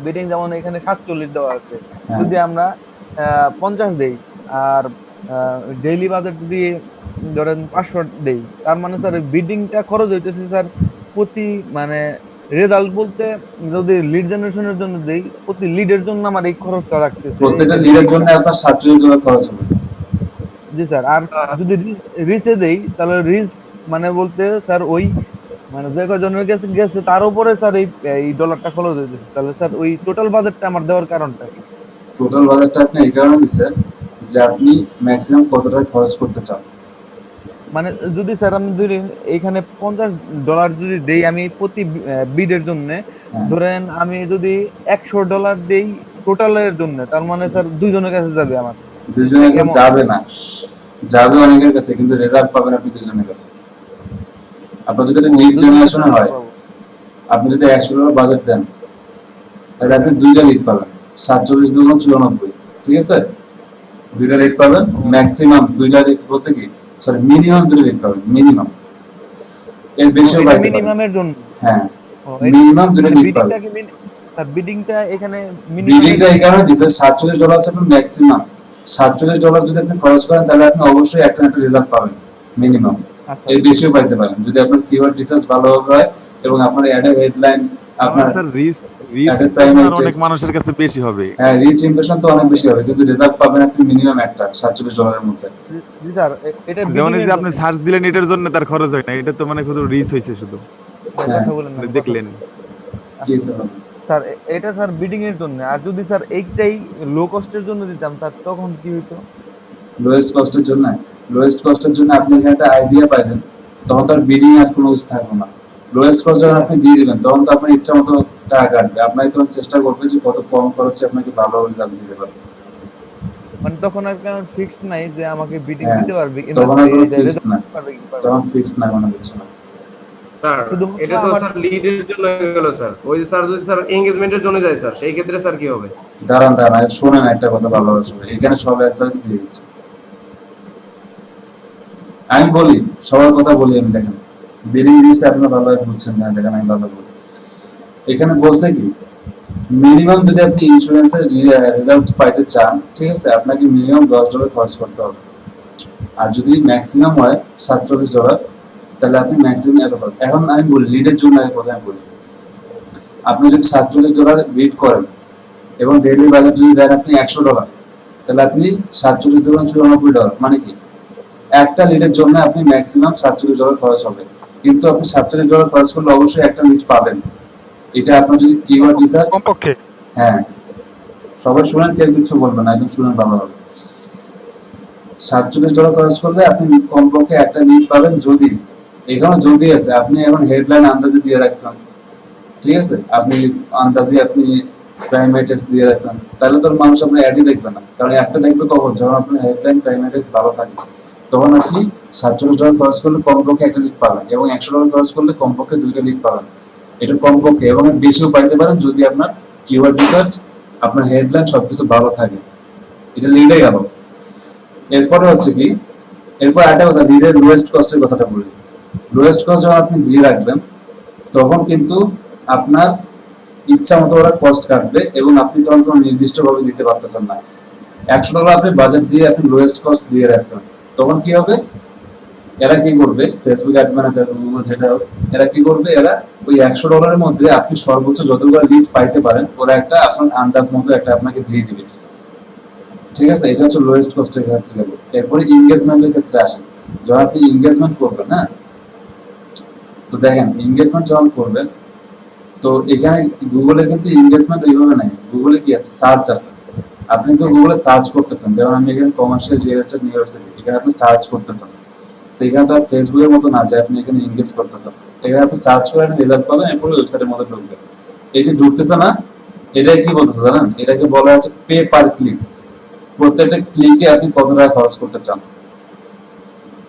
বিডিং যেমন এখানে 47 দেওয়া আছে, হ্যাঁ যদি আমরা 50 দেই আর ডেইলি বাজেট যদি ধরেন 500 দেই, তার মানে স্যার বিডিংটা খরচ হইতেছে স্যার প্রতি মানে রেজাল্ট বলতে, যদি লিড জেনারেশনের জন্য দেই প্রতি লিডের জন্য আমার এই খরচটা রাখতেছে। প্রত্যেকটা লিডের জন্য আপনার $47 খরচ হবে। জি স্যার, আর যদি রিচে দেই তাহলে রিচ মানে বলতে স্যার ওই মানে যে কজনের কাছে গেছে তার উপরে স্যার এই ডলারটা খরচ হইতেছে, তাহলে স্যার ওই টোটাল বাজেটটা আমার দেওয়ার কারণটা কি? টোটাল বাজেটটা আপনি এই কারণে দিচ্ছেন যে আপনি ম্যাক্সিমাম কত টাকা খরচ করতে চান। মানে যদি স্যার আমি ধরি এইখানে $50 যদি দেই আমি প্রতি বিডের জন্য, হ্যাঁ ধরেন আমি যদি $100 দেই টোটালের জন্য, তার মানে স্যার দুইজনের কাছে যাবে আমার। দুজনের কাছে কেমন? যাবে না, যাবে অনেকের কাছে, কিন্তু রেজাল্ট পাবেন আপনি দুজনের কাছে। আপনার যদি এটা লিড জেনারেশনে হয়, আপনি যদি $100 বাজেট দেন, তাহলে আপনি 2টা লিড পাবেন, 47 দুগুণ 94, ঠিক আছে? 2টা লিড পাবেন, ম্যাক্সিমাম 2টা লিড বলতে কি, সরি মিনিমাম 2টা লিড পাবেন, মিনিমাম। এর বেশিও পাইতে পারেন। মিনিমামের জন্য হ্যাঁ, মিনিমাম 2টা লিড পাবেন। বিডিংটা কি স্যার বিডিংটা এখানে বিডিংটা এই কারণে দিছে, $47 হচ্ছে আপনার ম্যাক্সিমাম। $47 যদি আপনি খরচ করেন, তাহলে আপনি অবশ্যই একটা না একটা রেজাল্ট পাবেন মিনিমাম। এর বেশিও পাইতে পারেন যদি আপনার কিওয়ার্ড রিসার্চ ভালোভাবে হয় এবং আপনার অ্যাডের হেডলাইন, আপনার স্যার রিচ অ্যাডের প্রাইমারি অনেক টেক্সট, মানুষের কাছে বেশি হবে। হ্যাঁ রিচ ইমপ্রেশন তো অনেক বেশি হবে, কিন্তু রেজাল্ট পাবেন আপনি মিনিমাম একটা $47 এর মধ্যে। জি স্যার এটা যেমন এই bidding যে এর আপনি জন্য। সার্চ দিলেন এটার জন্য তার খরচ হয় না, এটা তো মানে শুধু রিচ হয়েছে শুধু, হ্যাঁ, কথা বলেন না, মানে দেখলেন। কি স্যার? স্যার এটা স্যার বিডিং এর জন্য। আর যদি স্যার এইটাই লো কস্টের জন্য দিতাম স্যার, তখন কি হইতো? লোয়েস্ট কস্টের জন্য, লোয়েস্ট কস্টের জন্য আপনি এখানে একটা আইডিয়া পাইলেন, তখন তার বিডিং আর কোনো কিছু থাকবে না। লোয়েস্ট কস্ট যখন আপনি দিয়ে দিবেন, তখন তো আপনার ইচ্ছা মতো টাকা কাটবে, আপনাকে তখন চেষ্টা করবে যে কত কম খরচে আপনাকে ভালো রেজাল্ট দিতে পারবে। মানে তখন আর কোনো ফিক্সড নাই যে আমাকে বিডিং হ্যাঁ, দিতে পারবে কিংবা তখন আর কোনো এই যে ফিক্সড result না, পারবে কি পারবে না। তখন ফিক্সড না কোনো কিছু না। স্যার শুধুমাত্র এটা তো আমার- স্যার লিডের জন্য গেল স্যার। ওই যে স্যার যদি স্যার এনগেজমেন্টের জন্য যায় স্যার, সেই ক্ষেত্রে স্যার কি হবে? দাঁড়ান দাঁড়ান, শোনেন একটা কথা ভালোভাবে শুনে, এখানে সব অ্যান্সার দিয়ে দিচ্ছি। আমি বলি, সবার কথা বলি আমি, দেখেন বিডিং জিনিসটা আপনারা ভালোভাবে বুঝছেন না, দেখেন আমি ভালো বলি। এখানে বলছে কি, মিনিমাম যদি আপনি ইন্স্যুরেন্সের রেজাল্ট পাইতে চান, ঠিক আছে, আপনাকে মিনিমাম $10 খরচ করতে হবে। আর যদি ম্যাক্সিমাম হয় $47, তাহলে আপনি ম্যাক্সিমাম এত পাবেন। এখন আমি বলি লিডের জন্য আমি প্রথমে বলি, আপনি যদি $47 লিড করেন এবং ডেইলি বাজেট যদি দেন আপনি $100, তাহলে আপনি 47 দুগুণ 94, মানে কি একটা লিডের জন্য আপনি ম্যাক্সিমাম $47 খরচ হবে। কিন্তু আপনি $47 খরচ করলে অবশ্যই একটা লিড পাবেন। এটা আপনার যদি কিওয়ার্ড রিসার্চ, কমপক্ষে হ্যাঁ সবাই শুনেন, কেউ কিছু বলবেন না, একদম শুনেন ভালোভাবে। $47 খরচ করলে আপনি কমপক্ষে একটা লিড পাবেন। যদি এখানে যদি আছে, আপনি এখন হেডলাইন আন্দাজে দিয়ে রাখছেন, ঠিক আছে, আপনি আন্দাজে আপনি প্রাইমারি টেক্সট দিয়ে রাখছেন, তাহলে তোর মানুষ আপনার অ্যাডই দেখবে না। কারণ একটা দেখবে কখন, যখন আপনার হেডলাইন প্রাইমারি টেক্সট ভালো থাকবে, তখন আপনি $47 খরচ করলে কমপক্ষে একটা লিড পাবেন, এবং $100 খরচ করলে কমপক্ষে 2টা লিড পাবেন। এটা কমপক্ষে, এবং এর বেশিও পাইতে পারেন যদি আপনার কিওয়ার্ড রিসার্চ, আপনার হেডলাইন সবকিছু ভালো থাকে। এটা লিডে গেল। এরপরে হচ্ছে কি, এরপর একটা কথা, লিডের লোয়েস্ট কস্টের কথাটা বলি। লোয়েস্ট কস্ট যখন আপনি দিয়ে রাখবেন, তখন কিন্তু আপনার ইচ্ছা মতো ওরা কস্ট কাটবে, এবং আপনি তখন কোনো নির্দিষ্টভাবে দিতে পারতেছেন না। $100 আপনি বাজেট দিয়ে আপনি লোয়েস্ট কস্ট দিয়ে রাখছেন, তখন কি হবে, এরা কি করবে, ফেসবুক অ্যাড ম্যানেজার, গুগল, যেটা হোক, এরা কি করবে, এরা ওই $100 মধ্যে আপনি সর্বোচ্চ যতগুলো লিড পাইতে পারেন, ওরা একটা আপনার আন্দাজ মতো একটা আপনাকে দিয়ে দিবে। ঠিক আছে, এটা হচ্ছে লোয়েস্ট কস্টের ক্ষেত্রে গেল। এরপরে এনগেজমেন্টের ক্ষেত্রে আসে, যখন আপনি এনগেজমেন্ট করবেন, হ্যাঁ, তো দেখেন এনগেজমেন্ট যখন করবেন, তো এখানে গুগলে কিন্তু এনগেজমেন্ট এইভাবে নাই। গুগলে কি আছে, সার্চ আছে। আপনি তো গুগলে সার্চ করতেছেন, যেমন আমি এখানে কমার্শিয়াল রিয়েল এস্টেট ইউনিভার্সিটি, এখানে আপনি সার্চ করতেছেন। তো এখানে তো আর ফেসবুকের মতো না যে আপনি এখানে এনগেজ করতেছেন, এখানে আপনি সার্চ করে রেজাল্ট পাবেন, এরপরে ওয়েবসাইটের মধ্যে ঢুকবেন। এই যে ঢুকতেছে না, এটাই কি বলতেছে জানেন, এটাকে বলা হচ্ছে পে পার ক্লিক। প্রত্যেকটা ক্লিকে আপনি কত টাকা খরচ করতে চান,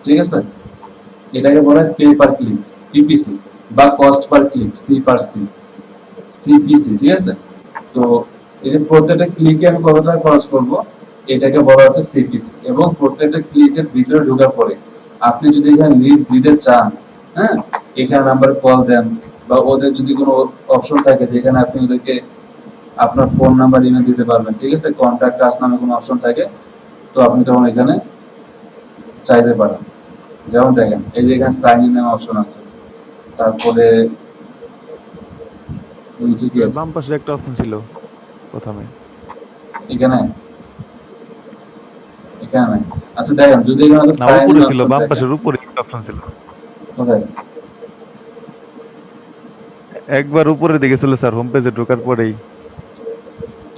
ঠিক আছে, এটাকে বলা হয় পে পার ক্লিক, পিপিসি, বা কস্ট পার ক্লিক, সি পার সি, সিপিসি, ঠিক আছে। তো এই যে প্রত্যেকটা ক্লিকে আমি কত টাকা খরচ করব, এটাকে বলা হচ্ছে সিপিসি। এবং প্রত্যেকটা ক্লিকের ভিতরে ঢোকার পরে আপনি যদি এখানে লিড দিতে চান, হ্যাঁ, এখানে নাম্বার কল দেন, বা ওদের যদি কোনো অপশন থাকে যেখানে আপনি ওদেরকে আপনার ফোন নাম্বার, ইমেল দিতে পারবেন, ঠিক আছে, কন্ট্যাক্ট আস নামে কোনো অপশন থাকে, তো আপনি তখন এখানে চাইতে পারেন। যেমন দেখেন এই যে এখানে সাইন ইন নামে অপশন আছে, তারপরে নিচে কি আছে, বাম পাশে একটা অপশন ছিল প্রথমে, এখানে এখানে নাই। আচ্ছা দেখেন, যদি এখানে না সাইন উপরে ইন ছিল, অপশন বাম থাকে, পাশের উপরে একটা অপশন ছিল, কোথায়, একবার উপরের দিকে ছিল স্যার, হোম পেজে ঢোকার পরেই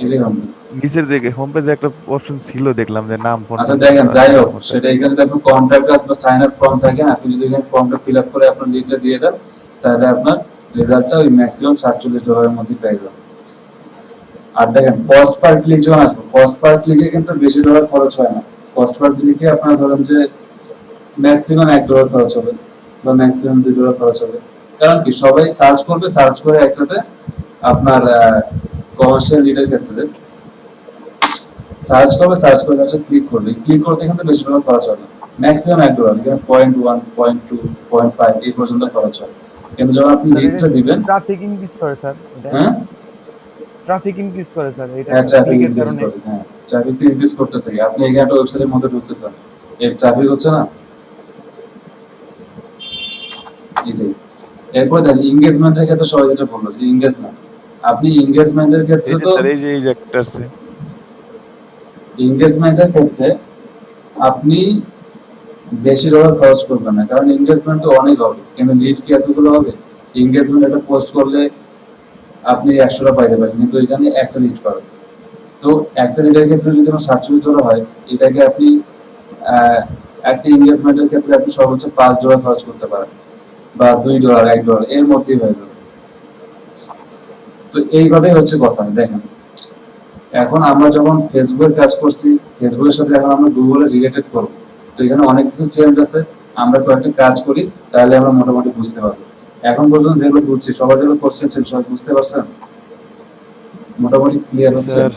এটাই হবে। নিচের দিকে হোম পেজে একটা অপশন ছিল, দেখলাম যে নাম ফোন। আচ্ছা দেখেন, যাই হোক, সেটা এখানে যদি আপনার কন্ট্যাক্ট আস বা সাইন আপ ফর্ম থাকে, আপনি যদি এখানে ফর্মটা ফিল আপ করে আপনার লিডটা দিয়ে দেন, তাহলে আপনার রেজাল্টটা ওই ম্যাক্সিমাম $47 এর মধ্যে পেয়ে যাবেন। আর দেখেন কস্ট পার ক্লিক যখন আসবে, কস্ট পার ক্লিকে কিন্তু বেশি ডলার খরচ হয় না। কস্ট পার ক্লিকে আপনার ধরেন যে ম্যাক্সিমাম $1 খরচ হবে বা ম্যাক্সিমাম $2 খরচ হবে। কারণ কি সবাই সার্চ করবে, সার্চ করে একটাতে আপনার কমার্শিয়াল লিডের ক্ষেত্রে সার্চ করবে, সার্চ করে একটা ক্লিক করবে, ক্লিক করতে কিন্তু বেশি টাকা খরচ হবে, ম্যাক্সিমাম $1, এখানে 0.1, 0.2, 0.5 এই পর্যন্ত খরচ হয়। কিন্তু যখন আপনি লিডটা দিবেন, ট্রাফিক ইনক্রিজ করে স্যার, হ্যাঁ ট্রাফিক ইনক্রিজ করে স্যার, এটা হ্যাঁ ট্রাফিক ক্লিকের ইনক্রিজ কারণে। করে, হ্যাঁ ট্রাফিক তো ইনক্রিজ করতেছে। আপনি এখানে একটা ওয়েবসাইটের মধ্যে ঢুকতেছেন, এর ট্রাফিক হচ্ছে না, এটাই। এরপর দেখেন এনগেজমেন্টের ক্ষেত্রে সবাই যেটা বললো যে এনগেজমেন্ট, আপনি এনগেজমেন্টের ক্ষেত্রে তো এই যে একটা আছে এনগেজমেন্টের ক্ষেত্রে আপনি বেশি ডলার খরচ করবেন না, কারণ এনগেজমেন্ট তো অনেক হবে, কিন্তু লিড কি এতগুলো হবে? এনগেজমেন্ট একটা পোস্ট করলে আপনি 100টা পাইতে পারেন, কিন্তু এখানে একটা লিড পাবেন। তো একটা লিডের ক্ষেত্রে যদি আমার $47 হয়, এটাকে আপনি একটা এনগেজমেন্টের ক্ষেত্রে আপনি সর্বোচ্চ $5 খরচ করতে পারেন, বা $2, $1 এর মধ্যেই হয়ে যাবে। তো এইভাবে হচ্ছে কথা। দেখেন এখন আমরা যখন ফেসবুকের কাজ করছি, ফেসবুকের সাথে এখন আমরা গুগলে রিলেটেড করব, তো এখানে অনেক কিছু চেঞ্জ আছে। আমরা কয়েকটা কাজ করি, তাহলে আমরা মোটামুটি বুঝতে পারবো। এখন পর্যন্ত যেগুলো বুঝছি, সবাই যেগুলো কোশ্চেন ছিল সবাই বুঝতে পারছেন, মোটামুটি ক্লিয়ার হচ্ছে? স্যার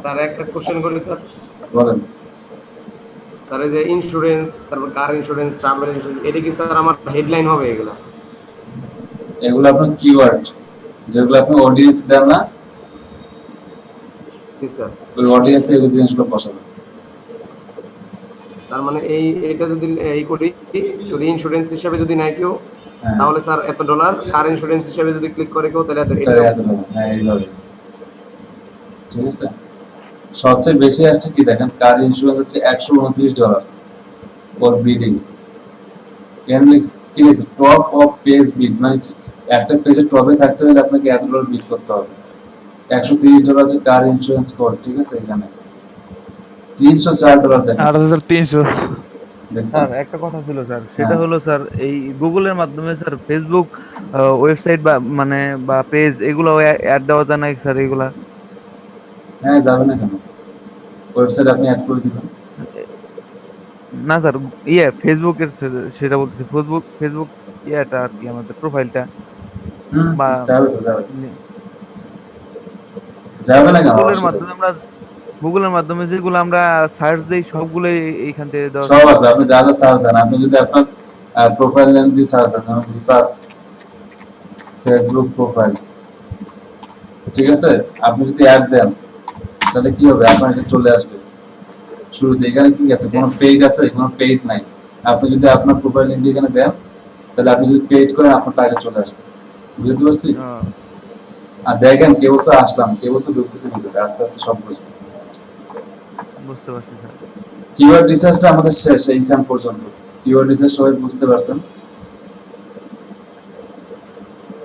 স্যার একটা কোশ্চেন করি স্যার। বলেন। স্যার এই যে ইন্স্যুরেন্স, তারপর কার ইন্স্যুরেন্স, ট্রাভেল ইন্স্যুরেন্স, এটা কি স্যার আমার হেডলাইন হবে এগুলা? এগুলো আপনার কিওয়ার্ড, যেগুলো আপনি অডিয়েন্স দেন না, জি স্যার। ওই অডিয়েন্সে এই জিনিসগুলো বসাবেন। তার মানে এইটা যদি এই করি, যদি ইন্স্যুরেন্স হিসেবে যদি নেয় কেউ, হ্যাঁ তাহলে স্যার $1, কার ইন্স্যুরেন্স হিসেবে যদি ক্লিক করে কেউ, তাহলে তাই এত টাকা। হ্যাঁ এইভাবে, ঠিক আছে। সবচেয়ে বেশি আসছে কি দেখেন, কার ইন্স্যুরেন্স হচ্ছে $129 ফর বিডিং। এখানে কি লিখছে, টপ অফ পেজ বিড, মানে কি একটা পেজে টপে থাকতে হলে আপনাকে $1 বিড করতে হবে। $130 হচ্ছে কার ইন্স্যুরেন্স কোড, ঠিক আছে। এখানে $304 দেখেন, 8300 দেখছেন? স্যার একটা কথা ছিল স্যার, সেটা হলো স্যার এই গুগলের মাধ্যমে স্যার ফেসবুক ওয়েবসাইট বা মানে বা পেজ এগুলো অ্যাড দেওয়া যায় না স্যার এগুলা? হ্যাঁ যাবে না কেন, ওয়েবসাইট আপনি অ্যাড করে দিবেন। না স্যার, ফেসবুকের সেটা বলতেছি, ফেসবুক ইয়েটা আর কি, আমাদের প্রোফাইলটা বা যাবে তো, যাবে, যাবে না কেন? গুগলের মাধ্যমে যেগুলো আমরা সার্চ দেই সবগুলো এইখান থেকে দেওয়া সব আছে, আপনি যা যা সার্চ দেন, আপনি যদি আপনার প্রোফাইল নেম দিয়ে সার্চ দেন, যেমন রিফাত ফেসবুক প্রোফাইল, ঠিক আছে, আপনি যদি অ্যাড দেন তাহলে কি হবে, আপনার এটা চলে আসবে শুরুতে। এখানে কি আছে, কোনো পেইড আছে? কোনো পেইড নাই। আপনি যদি আপনার প্রোফাইল লিংক এখানে দেন, তাহলে আপনি যদি পেইড করেন আপনার টাকা চলে আসবে, বুঝতে পারছি? আর দেখেন কেবল তো আসলাম, কেবল তো ঢুকতেছে ভিতরে, আস্তে আস্তে সব বুঝবে। বুঝতে পারছি স্যার। কিওয়ার্ড রিসার্চটা আমাদের শেষ এইখান পর্যন্ত। কিওয়ার্ড রিসার্চ সবাই বুঝতে পারছেন?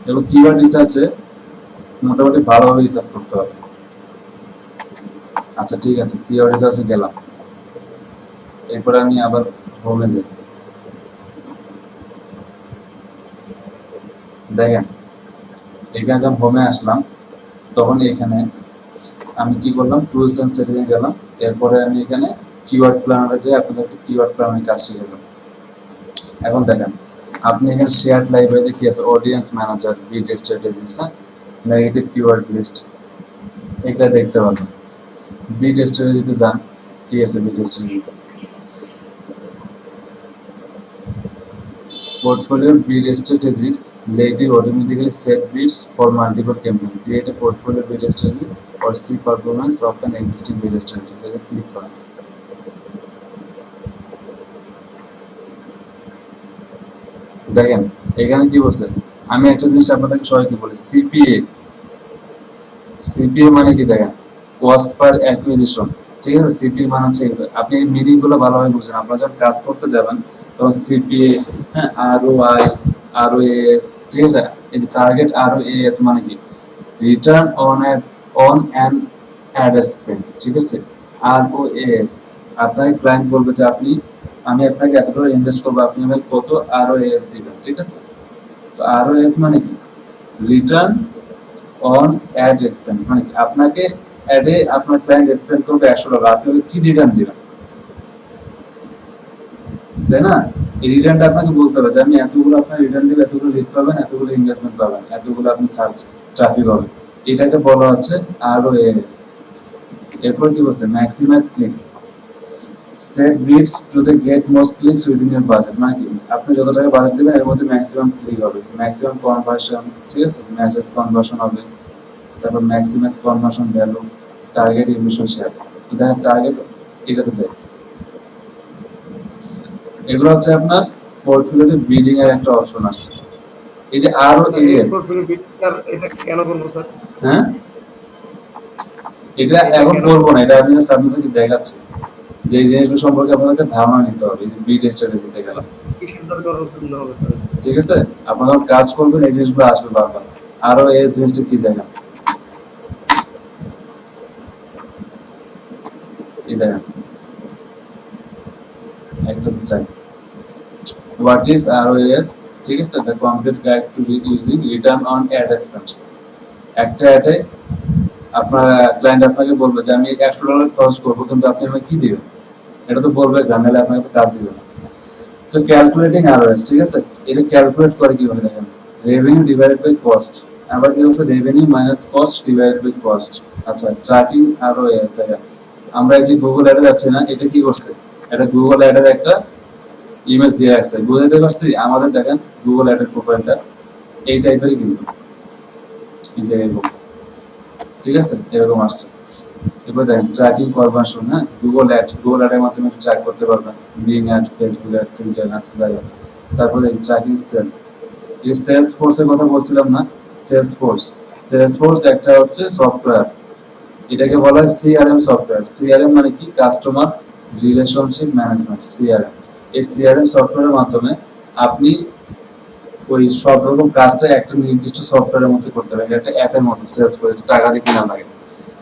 এবং কিওয়ার্ড রিসার্চে মোটামুটি ভালোভাবে রিসার্চ করতে হবে। আচ্ছা ঠিক আছে, কিওয়ার্ড রিসার্চে গেলাম, এরপরে আমি আবার হোমে যাই। দেখেন এখানে যখন হোমে আসলাম, তখন এখানে আমি কি করলাম, টুলস এন্ড সেটিংয়ে গেলাম। এরপরে আমি এখানে কিওয়ার্ড প্ল্যানারে যাই, আপনাদেরকে কিওয়ার্ড প্ল্যানারের কাজ শিখালাম। এখন দেখেন আপনি এখানে শেয়ার্ড লাইব্রেরিতে কি আছে, অডিয়েন্স ম্যানেজার, বিড স্ট্র্যাটেজিস, নেগেটিভ কিওয়ার্ড লিস্ট, এগুলা দেখতে পাবেন। বিড স্ট্র্যাটেজিতে যান, কি আছে বিড স্ট্র্যাটেজিতে, portfolio bid strategies let you automatically set bids for multiple campaigns. Create a portfolio bid strategy or see performance of an existing bid strategy. Just click on it. দেখেন এখানে কি বলছে, আমি একটা জিনিস আপনাদেরকে সবাইকে বলি, সিপিএ। সিপিএ মানে কি দেখেন, কস্ট পার অ্যাকুইজিশন, ঠিক আছে। সিপিএ মানে হচ্ছে, আপনি এই মিনিং গুলো ভালোভাবে বুঝেন। আপনারা যখন কাজ করতে যাবেন তখন সিপিএ, হ্যাঁ, আরওআই, আরওএস, ঠিক আছে। এই যে টার্গেট আরওএস মানে কি, return on an add spend, ঠিক আছে। আরওএস আপনাকে ক্লায়েন্ট বলবে যে আমি আপনাকে এত টাকা ইনভেস্ট করবো, আপনি আমাকে কত আরওএস দিবেন, ঠিক আছে। তো আরওএস মানে কি, রিটার্ন অন অ্যাড স্পেন্ড, মানে কি আপনাকে অ্যাডে আপনার ক্লায়েন্ট স্পেন্ড করবে $100, আপনি কি রিটার্ন দিবেন, তাই না? এই রিটার্নটা আপনাকে বলতে হবে যে আমি এতগুলো আপনার রিটার্ন দিলে এতগুলো লিড পাবেন, এতগুলো এঙ্গেজমেন্ট পাবেন, এতগুলো আপনি সার্চ ট্রাফিক হবে। এটাকে বলা হচ্ছে ROAS। এরপর কি বলছে? Maximise click, set bids to the get most clicks within your budget. মানে কি, আপনি যত টাকা বাজেট দিবেন এর মধ্যে ম্যাক্সিমাম ক্লিক হবে, ম্যাক্সিমাম কনভার্সন, ঠিক আছে, মেসেজ কনভার্সন হবে, তারপর maximise conversion value, target impression share. দেখেন টার্গেট এটাতে যায়। এগুলো হচ্ছে আপনার পোর্টফোলিওতে বিডিং এর একটা অপশন আসছে। এই যে ROAS, এটা কেন করবো স্যার? হ্যাঁ, এটা এখন বলবো না, এটা আমি জাস্ট আপনাদেরকে দেখাচ্ছি যে এই জিনিসগুলো সম্পর্কে আপনাদেরকে ধারণা নিতে হবে। এই যে বিড স্ট্র্যাটেজিতে গেলাম, কিসের দরকার হবে স্যার? ঠিক আছে, আপনারা যখন কাজ করবেন এই জিনিসগুলো আসবে বারবার। ROAS জিনিসটা কি দেখেন, এই দেখেন একটা চাই, হোয়াট ইজ ROAS, ঠিক আছে, the complete guide to using return on ad spend. একটা অ্যাডে আপনার ক্লায়েন্ট আপনাকে বলবে যে আমি $100 খরচ করবো, কিন্তু আপনি আমাকে কি দিবেন, এটা তো বলবে গ্রামেলে, আপনাকে তো কাজ দিবে না। তো ক্যালকুলেটিং ROAS, ঠিক আছে, এটা ক্যালকুলেট করে কিভাবে দেখেন, রেভিনিউ ডিভাইডেড বাই কস্ট। আবার কি হচ্ছে, revenue minus cost divided by cost. আচ্ছা, ট্র্যাকিং ROAS দেখেন, আমরা এই যে গুগল অ্যাডে যাচ্ছি না, এটা কি করছে, এটা গুগল অ্যাডের একটা ইমেজ দিয়ে রাখছে, বুঝতে পারছি। আমাদের দেখেন গুগল অ্যাডের প্রোফাইলটা এই টাইপেরই, কিন্তু এই যে এরকম, ঠিক আছে, এরকম আসছে। এবার দেখেন ট্র্যাকিং কনভার্সন, হ্যাঁ, গুগল অ্যাডের মাধ্যমে ট্র্যাক করতে পারবেন, Bing ad, Facebook ad, Twitter ad, যাই হোক। তারপরে ট্র্যাকিং সেল, এই সেলস ফোর্সের কথা বলছিলাম না, সেলস ফোর্স একটা হচ্ছে সফটওয়্যার, এটাকে বলা হয় CRM সফটওয়্যার। CRM মানে কি, কাস্টমার রিলেশনশিপ ম্যানেজমেন্ট, CRM। এই CRM সফটওয়্যারের মাধ্যমে আপনি ওই সব রকম কাজটা একটা নির্দিষ্ট সফটওয়্যারের মধ্যে করতে পারেন, একটা অ্যাপের মতো সেলস করে, টাকা দিয়ে কিনা লাগে।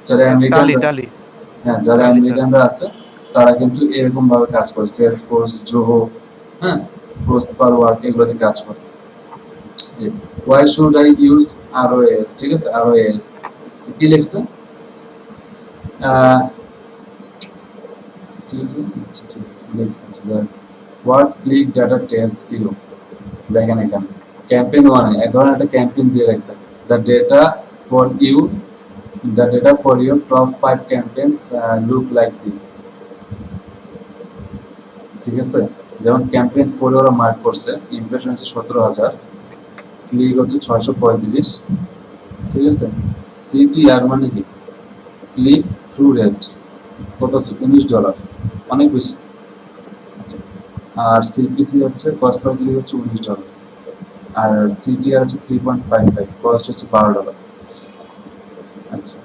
যারা আমেরিকান, টালি হ্যাঁ, যারা আমেরিকানরা আছে তারা কিন্তু এরকম ভাবে কাজ করে, সেলস ফোর্স, জোহো, হ্যাঁ, প্রসপার ওয়ার্ক, এগুলোতে কাজ করে। Why should I use ROAS, ঠিক আছে, ROAS কি লিখছে, ঠিক আছে, আচ্ছা ঠিক আছে, লিখছে what click data tells you. দেখেন এখানে ক্যাম্পেইন 1 এ এক ধরনের একটা ক্যাম্পেইন দিয়ে রাখছে, the data for your top 5 campaigns look like this, ঠিক আছে। যেমন ক্যাম্পেইন 4 ওরা মার্ক করছে, ইমপ্রেশন হচ্ছে 17,000, ক্লিক হচ্ছে 635, ঠিক আছে। CTR মানে কি, ক্লিক থ্রু রেট, কত আছে, $19, অনেক বেশি। আচ্ছা, আর CPC হচ্ছে কস্ট পার ক্লিক হচ্ছে $19, আর CTR হচ্ছে 3.55, কস্ট হচ্ছে $12। আচ্ছা,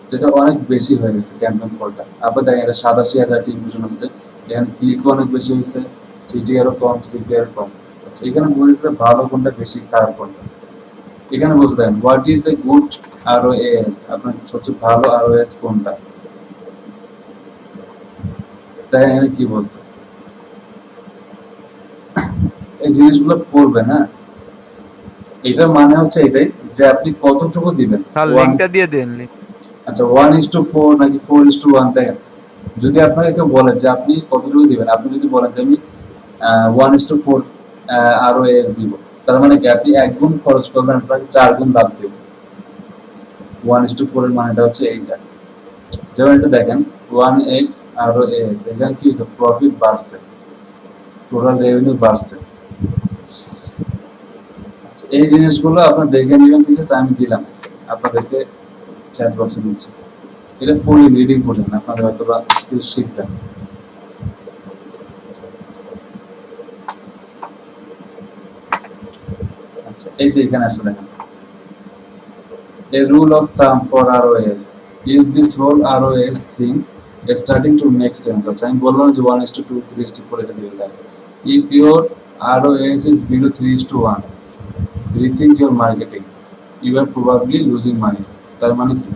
যেটা অনেক বেশি হয়ে গেছে ক্যাম্পেইন ফলটা। আবার দেখেন এটা 87,000 ইমপ্রেশন হচ্ছে, এখানে ক্লিকও অনেক বেশি হয়েছে, CTRও কম, CPR কম। আচ্ছা, এখানে বুঝেছে ভালো কোনটা, বেশি খারাপ কোনটা। এখানে বুঝতে দেন what is a good ROAS, আপনার সবচেয়ে ভালো ROAS কোনটা। তাই এখানে কি বলছে, এই জিনিসগুলো পড়বেন, হ্যাঁ। এটার মানে হচ্ছে এটাই যে আপনি কতটুকু দিবেন। লিংকটা দিয়ে দেন। আচ্ছা, 1:4 নাকি 4:1, দেখেন যদি আপনাকে কেউ বলে যে আপনি কতটুকু দিবেন, আপনি যদি বলেন যে আমি 1:4 ROAS দিব, তার মানে কি আপনি 1 গুণ খরচ করবেন, আপনাকে 4 গুণ লাভ দেব। 1:4 এর মানেটা হচ্ছে এইটা। যেমন এটা দেখেন 1x ROAS, এখানে কি হচ্ছে, প্রফিট বাড়ছে, টোটাল রেভিনিউ বাড়ছে। আচ্ছা, এই জিনিসগুলো আপনারা দেখে নেবেন, ঠিক আছে, আমি দিলাম আপনাদেরকে চ্যাট বক্সে দিচ্ছি, এটা পড়ে রিডিং করলেন, আপনাদের হয়তো বা কিছু শিখবেন। আচ্ছা, এই যে এখানে আসছে দেখেন, a rule of thumb for ROAS, is this whole ROAS thing starting to make sense? আচ্ছা, আমি বললাম যে 1:2, 3:4 এটা দিবেন। দেখেন, if your ROAS is below 3:1, rethink your marketing, you are probably losing money। তার মানে কি,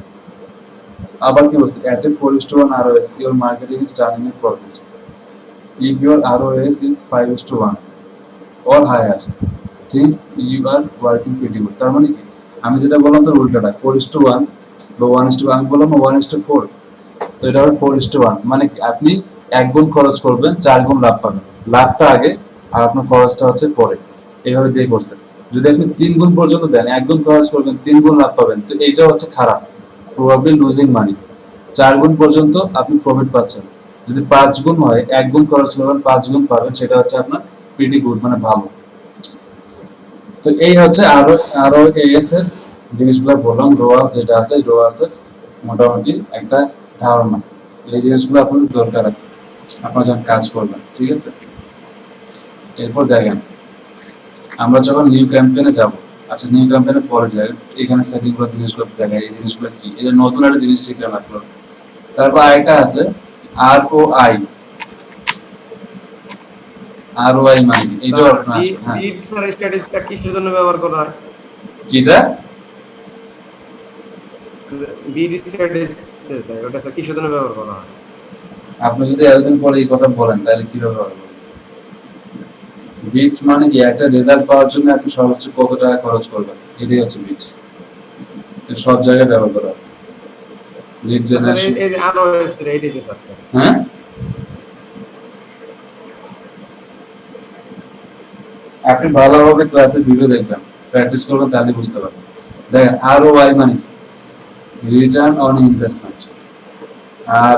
আবার কি বলছে, at a 4:1 ROAS your marketing is turning a profit, if your ROAS is 5:1 or higher, things you are working pretty good। তার মানে কি, আমি যেটা বললাম তার উল্টাটা, 4:1 বা 1:2, আমি বললাম 1:4, তো এটা হবে 4:1, মানে কি আপনি 1 গুণ খরচ করবেন 4 গুণ লাভ পাবেন। লাভটা আগে আর আপনার খরচটা হচ্ছে পরে, এইভাবে দিয়ে করছে। যদি আপনি 3 গুণ পর্যন্ত দেন, 1 গুণ খরচ করবেন 3 গুণ লাভ পাবেন, তো এইটা হচ্ছে খারাপ, প্রবাবলি লুজিং মানি। 4 গুণ পর্যন্ত আপনি প্রফিট পাচ্ছেন। যদি 5 গুণ হয়, 1 গুণ খরচ করবেন 5 গুণ পাবেন, সেটা হচ্ছে আপনার প্রিটি গুড, মানে ভালো। তো এই হচ্ছে আরো আরো এএস এর জিনিসগুলো বললাম। রোয়াস যেটা আছে, রোয়াসের মোটামুটি একটা ধারণা, এই জিনিসগুলো আপনাদের দরকার আছে আপনারা যখন কাজ করবেন, ঠিক আছে। এরপর দেখেন আমরা যখন নিউ ক্যাম্পেইনে যাব, আচ্ছা নিউ ক্যাম্পেইনে পরে যাই, এখানে সেটিং গুলো জিনিসগুলো দেখাই, এই জিনিসগুলো কি, এটা নতুন একটা জিনিস শিখলাম আপনার। তারপর আরেকটা আছে আর O I, R O I মানে এইটাও আপনার আসবে। হ্যাঁ, বিট স্যার স্ট্যাটিস্টিক্সটা কিসের জন্য ব্যবহার করা হয়? কিটা বিট স্ট্যাটিস্টিক্স ওটা স্যার কিসের জন্য ব্যবহার করা হয়? আপনি যদি এতদিন পরে এই কথা বলেন তাহলে কিভাবে হবে? বিট মানে কি, একটা রেজাল্ট পাওয়ার জন্য আপনি সর্বোচ্চ কত টাকা খরচ করবেন, এটাই হচ্ছে বিট। সব জায়গায় ব্যবহার করা হয় লিড স্যার জেনারেশন। এই যে আরো এইটাই তো স্যার। হ্যাঁ, আপনি ভালোভাবে ক্লাসের ভিডিও দেখবেন, প্র্যাকটিস করবেন, তাহলে বুঝতে পারবেন। দেখেন আর ও আই মানে রিটার্ন অন ইনভেস্টমেন্ট, আর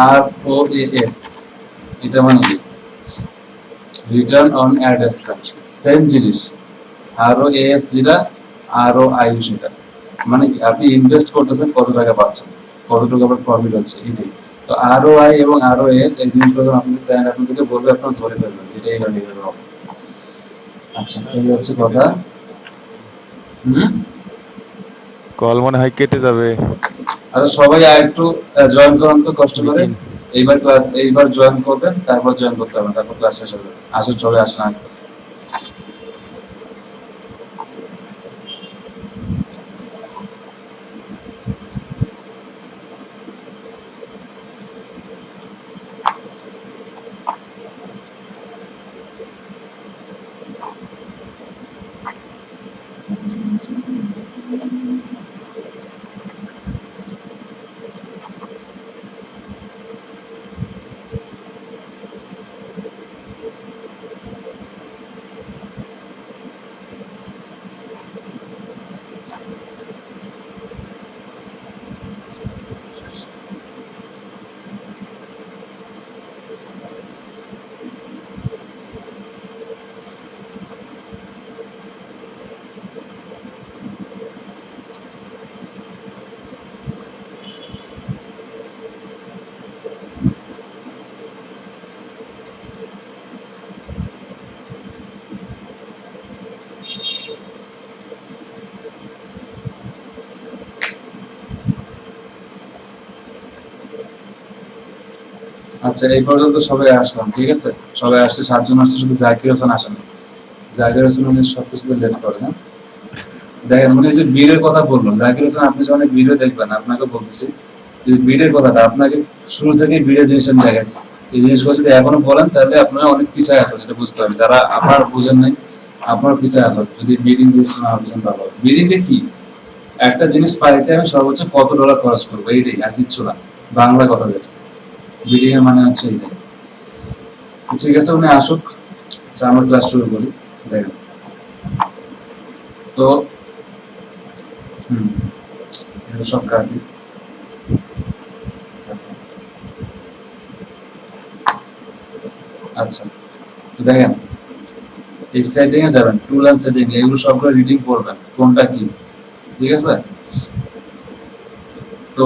আর ও এস এটা মানে কি return on ad spend, same জিনিস। আর ও এস যেটা, আর ও আই সেটা, মানে কি আপনি ইনভেস্ট করতেছেন কত টাকা পাচ্ছেন, কতটুকু আপনার প্রফিট হচ্ছে, এটাই। তো আর ও আই এবং আর ও এস এই জিনিসগুলো আপনাদের ক্লায়েন্ট আপনাদেরকে বলবে, আপনারা ধরে ফেলবেন যেটা এইভাবে হবে। আচ্ছা, এই হচ্ছে কথা। কল মনে হয় কেটে যাবে। আচ্ছা, সবাই আর একটু জয়েন করেন তো কষ্ট করে। এইবার জয়েন করবেন, তারপর জয়েন করতে হবে, তারপর ক্লাস শেষ হবে। আসলে চলে আসেন আর। আচ্ছা, এই পর্যন্ত সবাই আসলাম, ঠিক আছে। সবাই আসছে, 7 জন আসছে, শুধু জাকির হোসেন আসেন। জাকির হোসেন উনি সবকিছুতে লেট করে। হ্যাঁ, দেখেন উনি যে বিডের কথা বললেন, জাকির হোসেন আপনি যখন ভিডিও দেখবেন আপনাকে বলতেছি যে বিডের কথাটা আপনাকে শুরু থেকে বিডের জিনিস আমি দেখাচ্ছি। এই জিনিসগুলো যদি এখনো বলেন তাহলে আপনারা অনেক পিছায় আছেন, এটা বুঝতে হবে। যারা আপনার বুঝেন নাই, আপনার পিছায় আছেন, যদি বিডিং জিনিসটা না বুঝেন ভালো হবে। বিডিংটা কি, একটা জিনিস পাইতে আমি সর্বোচ্চ কত ডলার খরচ করবো, এইটাই, আর কিচ্ছু না। বাংলা কথা যেটা বিডিং এর মানে হচ্ছে এইটাই। ঠিক আছে, উনি আসুক, আচ্ছা, আমরা ক্লাস শুরু করি। দেখেন তো এটা সব কাটি। আচ্ছা, তো দেখেন এই সেটিং এ যাবেন, টুল এন্ড সেটিং, এগুলো সবগুলো রিডিং করবেন কোনটা কি, ঠিক আছে। তো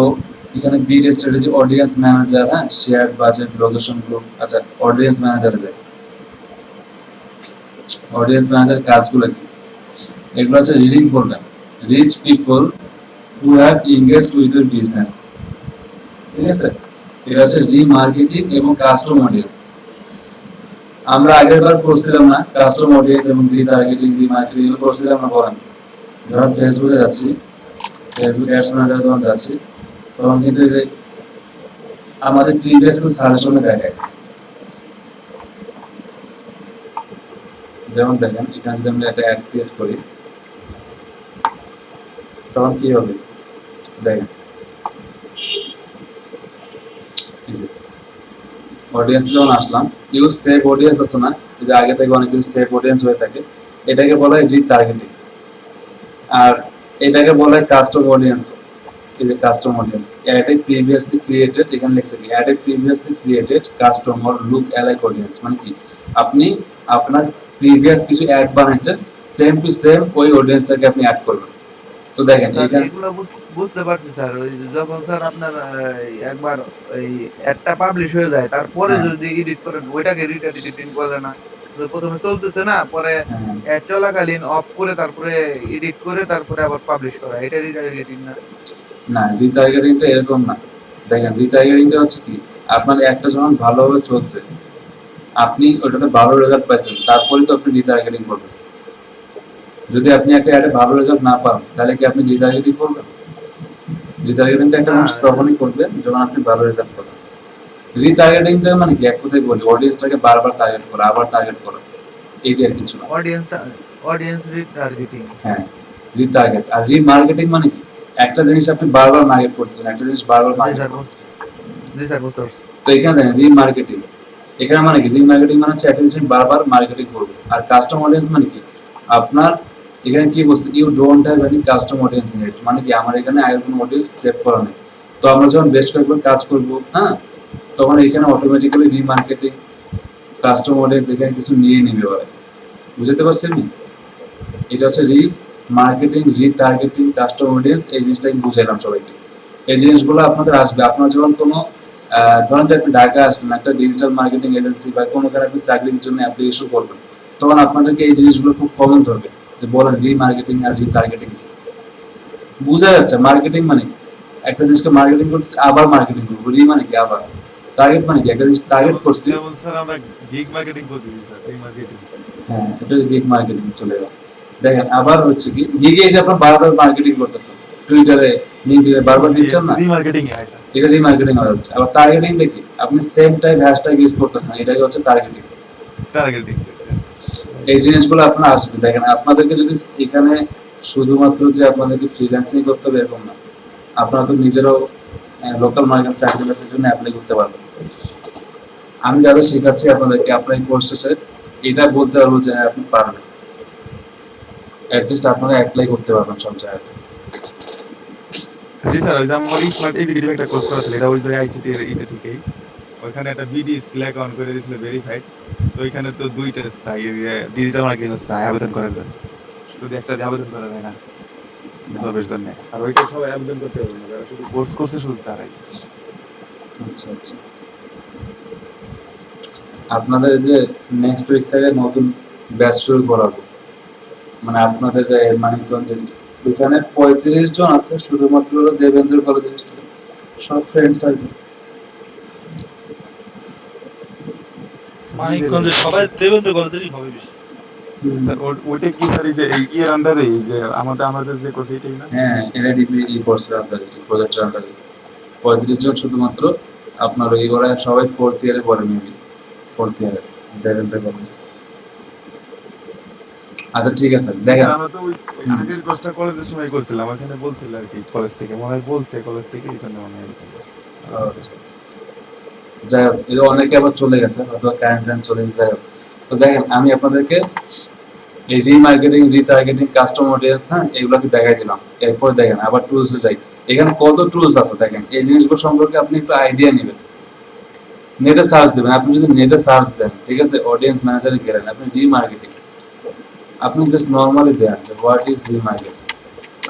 এখানে বিড স্ট্র্যাটেজি, অডিয়েন্স ম্যানেজার, হ্যাঁ, শেয়ার বাজেট, লোকেশন গ্রুপ। আচ্ছা, অডিয়েন্স ম্যানেজারে যাই। অডিয়েন্স ম্যানেজার কাজগুলো কি, এগুলো হচ্ছে রিডিং করবেন। Reach people who have engaged with your business, ঠিক আছে। এটা হচ্ছে রিমার্কেটিং এবং কাস্টম অডিয়েন্স। আমরা আগের বার করছিলাম না কাস্টম অডিয়েন্স এবং রিটার্গেটিং, রিমার্কেটিং, এগুলো করছিলাম না। বলেন, যখন ফেসবুকে যাচ্ছি, ফেসবুক অ্যাডস ম্যানেজারে যখন যাচ্ছি, তখন কিন্তু এই যে আমাদের প্রিভিয়াস কিছু সাজেশনে দেখায়। যেমন দেখেন এখানে যদি আমরা একটা অ্যাড ক্রিয়েট করি, তখন কি হবে দেখেন, অডিয়েন্স যখন আসলাম, ইউজ সেভ অডিয়েন্স আছে না, এই যে আগে থেকে অনেক কিছু সেভ অডিয়েন্স হয়ে থাকে, এটাকে বলা হয় রিটার্গেটিং। আর এটাকে বলা হয় কাস্টম অডিয়েন্স। এই যে custom audience, add previously created, এখানে লিখছে কি add previously created custom or lookalike audience, মানে কি আপনি আপনার প্রিভিয়াস কিছু অ্যাড বানাইছেন, সেম টু সেম ওই অডিয়েন্সটাকে আপনি অ্যাড করবেন। তো দেখেন স্যার এখানে এগুলো বুঝতে পারছি স্যার। ওই যখন স্যার আপনার একবার এই অ্যাডটা পাবলিশ হয়ে যায়, তারপরে হ্যাঁ, যদি এডিট করেন ওইটাকে রিএডিটিং বলে না? যে প্রথমে চলতেছে না, পরে হ্যাঁ, অ্যাড চলাকালীন অফ করে তারপরে এডিট করে তারপরে আবার পাবলিশ করা, এটা রিএডিটিং না? না রিটার্গেটিংটা এরকম না। দেখেন রিটার্গেটিংটা হচ্ছে কি, আপনার একটা যখন ভালোভাবে চলছে, আপনি ওটাতে ভালো রেজাল্ট পাইছেন, তারপরে তো আপনি রিটার্গেটিং করবেন। যদি আপনি একটা অ্যাডে ভালো রেজাল্ট না পান, তাহলে কি আপনি রিটার্গেটিং করবেন? রিটার্গেটিংটা একটা না, মানুষ তখনই করবেন যখন আপনি ভালো রেজাল্ট পাবেন। রিটার্গেটিংটা মানে কি, এক কথায় বলি, অডিয়েন্সটাকে বারবার টার্গেট করা, আবার টার্গেট করা, এইটা আর কিছু না। অডিয়েন্সটা অডিয়েন্স রিটার্গেটিং। হ্যাঁ, রিটার্গেট। আর রিমার্কেটিং মানে কি, একটা জিনিস আপনি বারবার মার্কেট করতেছেন, একটা জিনিস বারবার জি মার্কেট স্যার, করতেছেন। জি স্যার, বুঝতে পারছি। তো এখানে দেখেন রিমার্কেটিং, এখানে মানে কি রিমার্কেটিং মানে হচ্ছে একটা জিনিস বারবার মার্কেটিং করবো। আর কাস্টম অডিয়েন্স মানে কি, আপনার এখানে কি বলছে, you don't have any custom audience in it, মানে কি আমার এখানে আগের কোনো অডিয়েন্স সেভ করা নেই। তো আমরা যখন বেশ কয়েকবার কাজ করবো, হ্যাঁ, তখন এখানে অটোমেটিক্যালি রিমার্কেটিং কাস্টম অডিয়েন্স এখানে কিছু নিয়ে নিবে পারে। বুঝতে পারছেন? এটা হচ্ছে মার্কেটিং, রিটার্গেটিং, কাস্টম অডিয়েন্স, এই জিনিসটা আমি বুঝাইলাম সবাইকে। এই জিনিসগুলো আপনাদের আসবে, আপনারা যখন কোনো ধরেন যে আপনি ঢাকা আসলেন একটা ডিজিটাল মার্কেটিং এজেন্সি বা কোনোখানে আপনি চাকরির জন্য অ্যাপ্লিকেশন করবেন, তখন আপনাদেরকে এই জিনিসগুলো খুব কমন ধরবে, যে বলেন রিমার্কেটিং আর রিটার্গেটিং কি। বোঝা যাচ্ছে মার্কেটিং মানে কি? একটা জিনিসকে মার্কেটিং করছি, আবার মার্কেটিং করবো। মানে কি আবার, টার্গেট মানে কি একটা জিনিস টার্গেট করছি। যেমন স্যার আমরা গিগ মার্কেটিং করতেছি স্যার, এই মার্কেটিং। হ্যাঁ, এটা গিগ মার্কেটিং চলে গেল। দেখেন আবার হচ্ছে কি, গিগে যে আপনার বারবার মার্কেটিং করতেছেন, টুইটারে, লিঙ্কডইনে বারবার দিচ্ছেন না, রিমার্কেটিং হয় স্যার। এটা রিমার্কেটিং হয়ে যাচ্ছে। আবার টার্গেটিংটা কি, আপনি সেম টাইপ হ্যাশট্যাগ ইউজ করতেছেন, এটাকে হচ্ছে টার্গেটিং। Targeting sir. এই জিনিসগুলো আপনার আসবে। দেখেন আপনাদেরকে যদি এখানে শুধুমাত্র যে আপনাদেরকে ফ্রিল্যান্সিং করতে হবে এরকম না, আপনারা তো নিজেরাও লোকাল মার্কেট চাকরি বাকরির জন্য অ্যাপ্লাই করতে পারবেন। আমি যাদের শেখাচ্ছি আপনাদেরকে, আপনার এই কোর্স শেষে এটা বলতে পারবো যে হ্যাঁ আপনি পারবেন, অ্যাটলিস্ট আপনারা অ্যাপ্লাই করতে পারবেন সব জায়গাতে। জি স্যার, ওই যে আমার স্মার্ট এক্সিকিউটিভ একটা কোর্স করা ছিল, এটা ওই যে আইসিটি এর ইতে থেকেই। ওইখানে একটা বিডি স্কিল অ্যাকাউন্ট করে দিয়েছিল ভেরিফাইড। তো ওইখানে তো দুইটা চাই, ডিজিটাল মার্কেটিং চাই আবেদন করার জন্য। শুধু একটা দিয়ে আবেদন করা যায় না জবের জন্য। আর ওইটা সবাই আবেদন করতে পারবে না, যারা শুধু কোর্স করছে শুধু তারাই। আচ্ছা আচ্ছা, আপনাদের যে নেক্সট উইক থেকে নতুন ব্যাচ শুরু করাবো, মানে আপনাদের মানিকগঞ্জে ওইখানে 35 জন আছে, শুধুমাত্র দেবেন্দ্র কলেজের স্টুডেন্ট, সব ফ্রেন্ড সার্কেল। মানিকগঞ্জের সবাই দেবেন্দ্র কলেজেরই হবে বেশি। স্যার ওইটা কি স্যার, এই যে এই এর আন্ডারে, এই যে আমাদের যে কোর্স এটাই না? হ্যাঁ, এনআইডিপি এই কোর্সের আন্ডারে, এই প্রজেক্টের আন্ডারে 35 জন শুধুমাত্র আপনার ওই, ওরা সবাই 4th ইয়ারে পড়ে, মেবি 4th ইয়ারে দেবেন্দ্র কলেজে। আচ্ছা ঠিক আছে, দেখেন আমরা তো ওই আগের কোর্সটা কলেজের সময় করছিলাম, ওখানে বলছিল আর কি কলেজ থেকে, মনে হয় বলছে কলেজ থেকে, এই জন্য মনে হয় এরকম করছে। আচ্ছা আচ্ছা, যাই হোক, এই যে অনেকে আবার চলে গেছে, হয়তো কারেন্ট চলে গেছে। যাই হোক, তো দেখেন আমি আপনাদেরকে এই রিমার্কেটিং, রিটার্গেটিং, কাস্টম অডিয়েন্স, হ্যাঁ, এগুলোকে দেখাই দিলাম। এরপর দেখেন আবার টুলসে যাই, এখানে কত টুলস আছে দেখেন। এই জিনিসগুলো সম্পর্কে আপনি একটু আইডিয়া নেবেন, নেটে সার্চ দেবেন। আপনি যদি নেটে সার্চ দেন, ঠিক আছে, অডিয়েন্স ম্যানেজারে গেলেন, আপনি রিমার্কেটিং, আপনি জাস্ট নর্মালি দেন যে হোয়াট ইজ রিমার্কেটিং।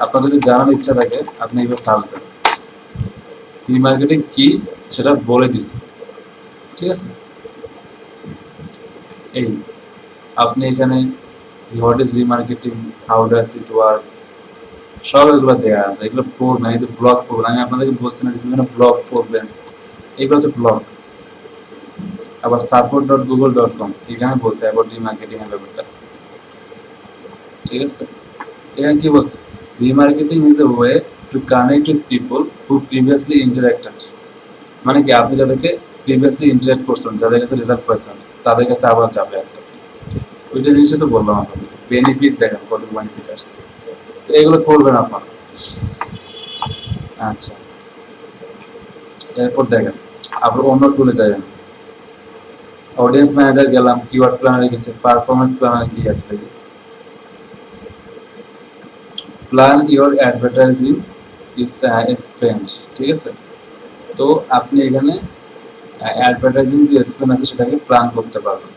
আপনার যদি জানার ইচ্ছা থাকে আপনি এইভাবে সার্চ দেন, রিমার্কেটিং কি সেটা বলে দিছে, ঠিক আছে। এই আপনি এখানে what is remarketing, how does it work, সব এগুলো দেওয়া আছে। এগুলো পড়বেন, এই যে ব্লগ পড়বেন, আমি আপনাদেরকে বলছি না যে বিভিন্ন ব্লগ পড়বেন, এগুলো হচ্ছে ব্লগ। আবার support.google.com, এখানে বলছে অ্যাবাউট রিমার্কেটিং এর ব্যাপারটা, ঠিক আছে। এখানে কি বলছে, remarketing is a way to connect with people who previously interacted, মানে কি আপনি যাদেরকে প্রিভিয়াসলি ইন্টারেক্ট করছেন, যাদের কাছে রেজাল্ট পাইছেন, তাদের কাছে আবার যাবে একটা। ওইটা জিনিসই তো বললাম আপনাদের, বেনিফিট দেখেন কত বেনিফিট আসছে। তো এগুলো করবেন আপনারা। আচ্ছা, এরপর দেখেন আবার অন্য টুলে যাবেন, অডিয়েন্স ম্যানেজার গেলাম, কিওয়ার্ড প্ল্যানারে গেছে, পারফরম্যান্স প্ল্যানারে কি আছে দেখি। Plan your advertising is spend, ঠিক আছে। তো আপনি এখানে অ্যাডভার্টাইজিং যে স্পেন্ড আছে সেটাকে প্ল্যান করতে পারবেন।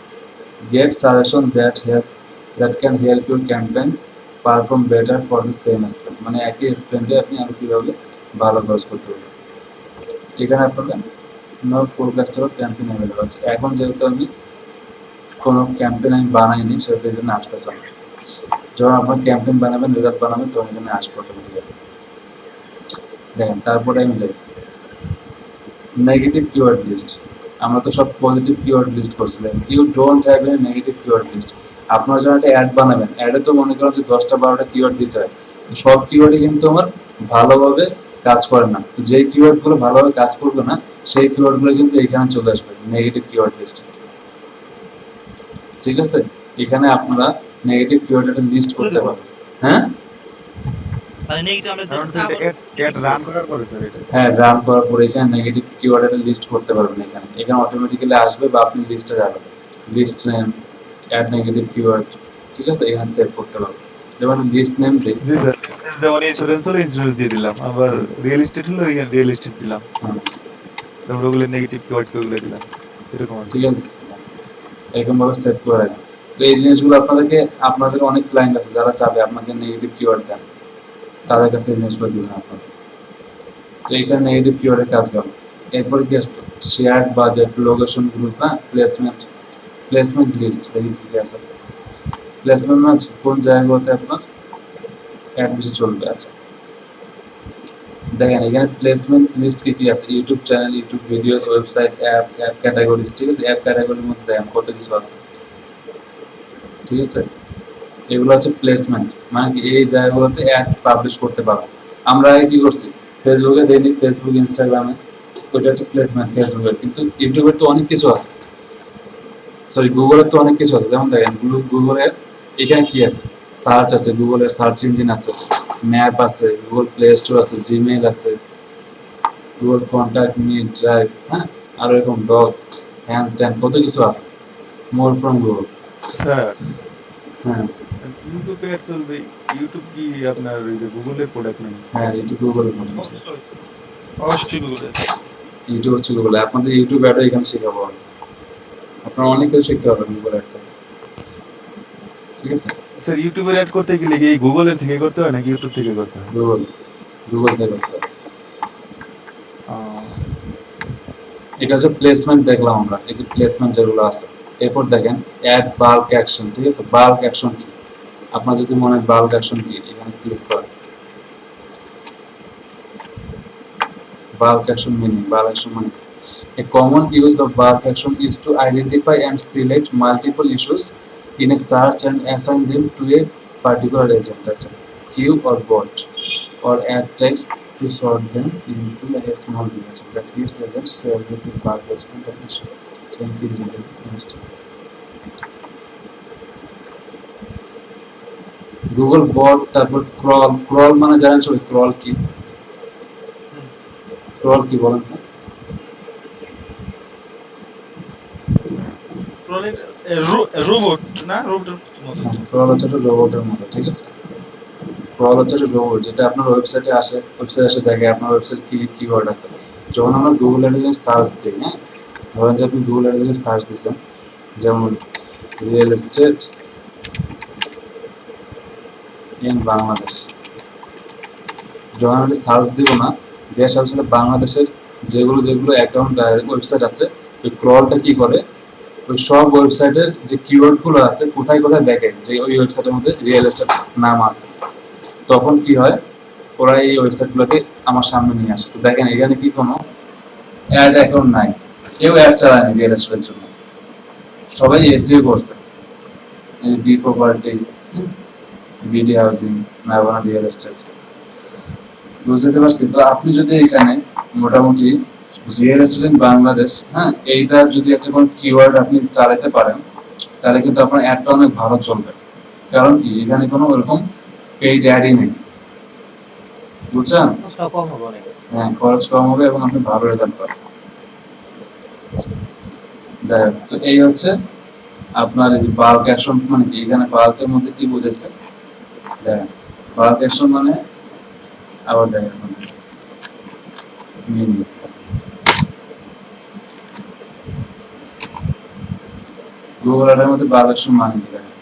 Get suggestion that can help your campaigns perform better for the same spend, মানে একই স্পেন্ডে আপনি আরো কিভাবে ভালো কাজ করতে পারবেন। এখানে আপনাদের নো ফোরকাস্টেবল ক্যাম্পেইন অ্যাভেলেবল আছে। এখন যেহেতু আমি কোনো ক্যাম্পেইন আমি বানাইনি সেহেতু এই জন্য আসতেছে না। যখন আপনার ক্যাম্পেইন বানাবেন, রেজাল্ট বানাবেন, তখন এখানে আসবে অটোমেটিক্যালি। দেখেন তারপরে আমি যাই নেগেটিভ কিওয়ার্ড লিস্ট। আমরা তো সব পজিটিভ কিওয়ার্ড লিস্ট করছিলাম। You don't have any negative keyword list. আপনারা যখন একটা অ্যাড বানাবেন, অ্যাডে তো মনে করেন যে 10টা-12টা কিওয়ার্ড দিতে হয়। তো সব কিওয়ার্ডই কিন্তু আমার ভালোভাবে কাজ করে না। তো যেই কিওয়ার্ডগুলো ভালোভাবে কাজ করবে না, সেই কিওয়ার্ডগুলো কিন্তু এখানে চলে আসবে নেগেটিভ কিওয়ার্ড লিস্টে। ঠিক আছে, এখানে আপনারা নেগেটিভ কিওয়ার্ড একটা লিস্ট করতে পারবেন। হ্যাঁ মানে নেগেটিভ আমরা কারণ স্যার এটা রান করার পরে স্যার এটা হ্যাঁ, রান করার পরে এখানে নেগেটিভ কিওয়ার্ড একটা লিস্ট করতে পারবেন। এখানে এখানে অটোমেটিক্যালি আসবে বা আপনি লিস্টে যাবেন, list name add negative keyword, ঠিক আছে, এখানে সেভ করতে পারবেন। যেমন লিস্ট নেম দিই, জি স্যার, যেমন ইন্স্যুরেন্স হলো ইন্স্যুরেন্স দিয়ে দিলাম, আবার রিয়েল এস্টেট হলো রিয়েল এস্টেট দিলাম, তারপর ওগুলো নেগেটিভ কিওয়ার্ড গুলো দিলাম, এরকম আর কি। ঠিক আছে, এরকম ভাবে সেভ করে রাখেন। তো এই জিনিসগুলো আপনাদের অনেক ক্লায়েন্ট আছে যারা চাবে আপনাকে নেগেটিভ কিওয়ার্ড দেন, তাদের কাছে এই জিনিসগুলো দিবেন আপনারা। তো এখানে নেগেটিভ কিওয়ার্ডের কাজ করুন। এরপরে কি আসলো, শেয়ার্ড বাজেট, লোকেশন গ্রুপ, হ্যাঁ, প্লেসমেন্ট লিস্ট দেখি কি কি আছে। প্লেসমেন্ট আছে কোন জায়গাগুলোতে আপনার অ্যাড বেশি চলবে। আচ্ছা দেখেন এখানে প্লেসমেন্ট লিস্ট কি কি আছে, YouTube channel, YouTube videos, website, app categories, ঠিক আছে। অ্যাপ ক্যাটাগরির মধ্যে দেখেন কত কিছু আছে, ঠিক আছে। এগুলো হচ্ছে প্লেসমেন্ট, মানে কি এই জায়গাগুলোতে অ্যাড পাবলিশ করতে পারবো। আমরা আগে কি করছি, ফেসবুকে দেইনি, ফেসবুক ইনস্টাগ্রামে, ওইটা হচ্ছে প্লেসমেন্ট ফেসবুকের। কিন্তু ইউটিউবের তো অনেক কিছু আছে, সরি গুগলের তো অনেক কিছু আছে। যেমন দেখেন গুগলের এখানে কি আছে, সার্চ আছে, গুগলের সার্চ ইঞ্জিন আছে, ম্যাপ আছে, গুগল প্লে স্টোর আছে, জিমেইল আছে, গুগল কন্ট্যাক্ট, মিট, ড্রাইভ, হ্যাঁ, আর এরকম ডগ, হ্যান ত্যান কত কিছু আছে, মোর ফ্রম গুগল। স্যার হ্যাঁ ইউটিউবে অ্যাড চলবে, ইউটিউব কি আপনার ওই যে গুগলের প্রোডাক্ট নেই? হ্যাঁ, ইউটিউব গুগল, অবশ্যই গুগলে। ইউটিউব হচ্ছে গুগল। আপনাদের ইউটিউব অ্যাডও এখানে শেখাবো আমি। আপনারা অনেক কিছু শিখতে পারবেন গুগল অ্যাড থেকে, ঠিক আছে। স্যার ইউটিউবে অ্যাড করতে গেলে কি গুগলের থেকে করতে হয় নাকি ইউটিউব থেকে করতে হয়? গুগল থেকে করতে হবে। আহ, এটা হচ্ছে প্লেসমেন্ট দেখলাম আমরা, এই যে প্লেসমেন্ট যেগুলো আছে। এরপর দেখেন অ্যাড বাল্ক অ্যাকশন, ঠিক আছে। বাল্ক অ্যাকশন কি, আপনার যদি মনে হয় বাল্ক অ্যাকশন কি, এখানে ক্লিক করেন। Bulk action meaning, bulk action meaning. A common use of bulk action is to identify and select multiple issues in a search and assign them to a particular agent, queue or bot, or add text to sort them into a small image that gives agents to ability to bulk respond and issue. Google bot, তারপর crawl মানে জানেন সবাই crawl কি, crawl কি বলেন তো? Robot না, রোবটের মতো। ক্রল হচ্ছে একটা রোবটের মতো, ঠিক আছে। ক্রল হচ্ছে একটা রোবট যেটা আপনার ওয়েবসাইটে এসে দেখে আপনার ওয়েবসাইট কি কিওয়ার্ড আছে। যখন আমরা গুগল অ্যাডে সার্চ দিই, হ্যাঁ, ধরেন যে আপনি গুগল অ্যাডে সার্চ দিচ্ছেন, যেমন রিয়েল এস্টেট ইন বাংলাদেশ, যখন আমি সার্চ দিব না, দেওয়ার সাথে সাথে বাংলাদেশের যেগুলো অ্যাকাউন্ট ওয়েবসাইট আছে, ওই ক্রলটা কি করে, ওই সব ওয়েবসাইটের যে কিওয়ার্ডগুলো আছে কোথায় কোথায় দেখে যে ওই ওয়েবসাইটের মধ্যে রিয়েল এস্টেট নাম আছে, তখন কি হয়, ওরা এই ওয়েবসাইটগুলোকে আমার সামনে নিয়ে আসে। তো দেখেন এখানে কি কোনো অ্যাড অ্যাকাউন্ট নাই, কেউ অ্যাড চালায়নি রিয়েল এস্টেটের জন্য, সবাই এসইও করছে। B property, BD housing, Navana real estate, বুঝতে পারছি। তো আপনি যদি এখানে মোটামুটি রিয়েল এস্টেট ইন বাংলাদেশ, হ্যাঁ, এইটা যদি একটা কোনো কিওয়ার্ড আপনি চালাতে পারেন, তাহলে কিন্তু আপনার অ্যাডটা অনেক ভালো চলবে। কারণ কি, এখানে কোনো ওরকম পেইড অ্যাডই নেই, বুঝছেন? হ্যাঁ, খরচ কম হবে এবং আপনি ভালো রেজাল্ট পাবেন। যাই হোক, তো এই হচ্ছে আপনার এই যে বাল্ক অ্যাকশন মানে কি, এখানে বাল্কের মধ্যে কি বুঝেছে দেখেন। বাল্ক অ্যাকশন মানে আবার দেখেন মিনি গুগল অ্যাডের মধ্যে বাল্ক অ্যাকশন মানে কি দেখেন,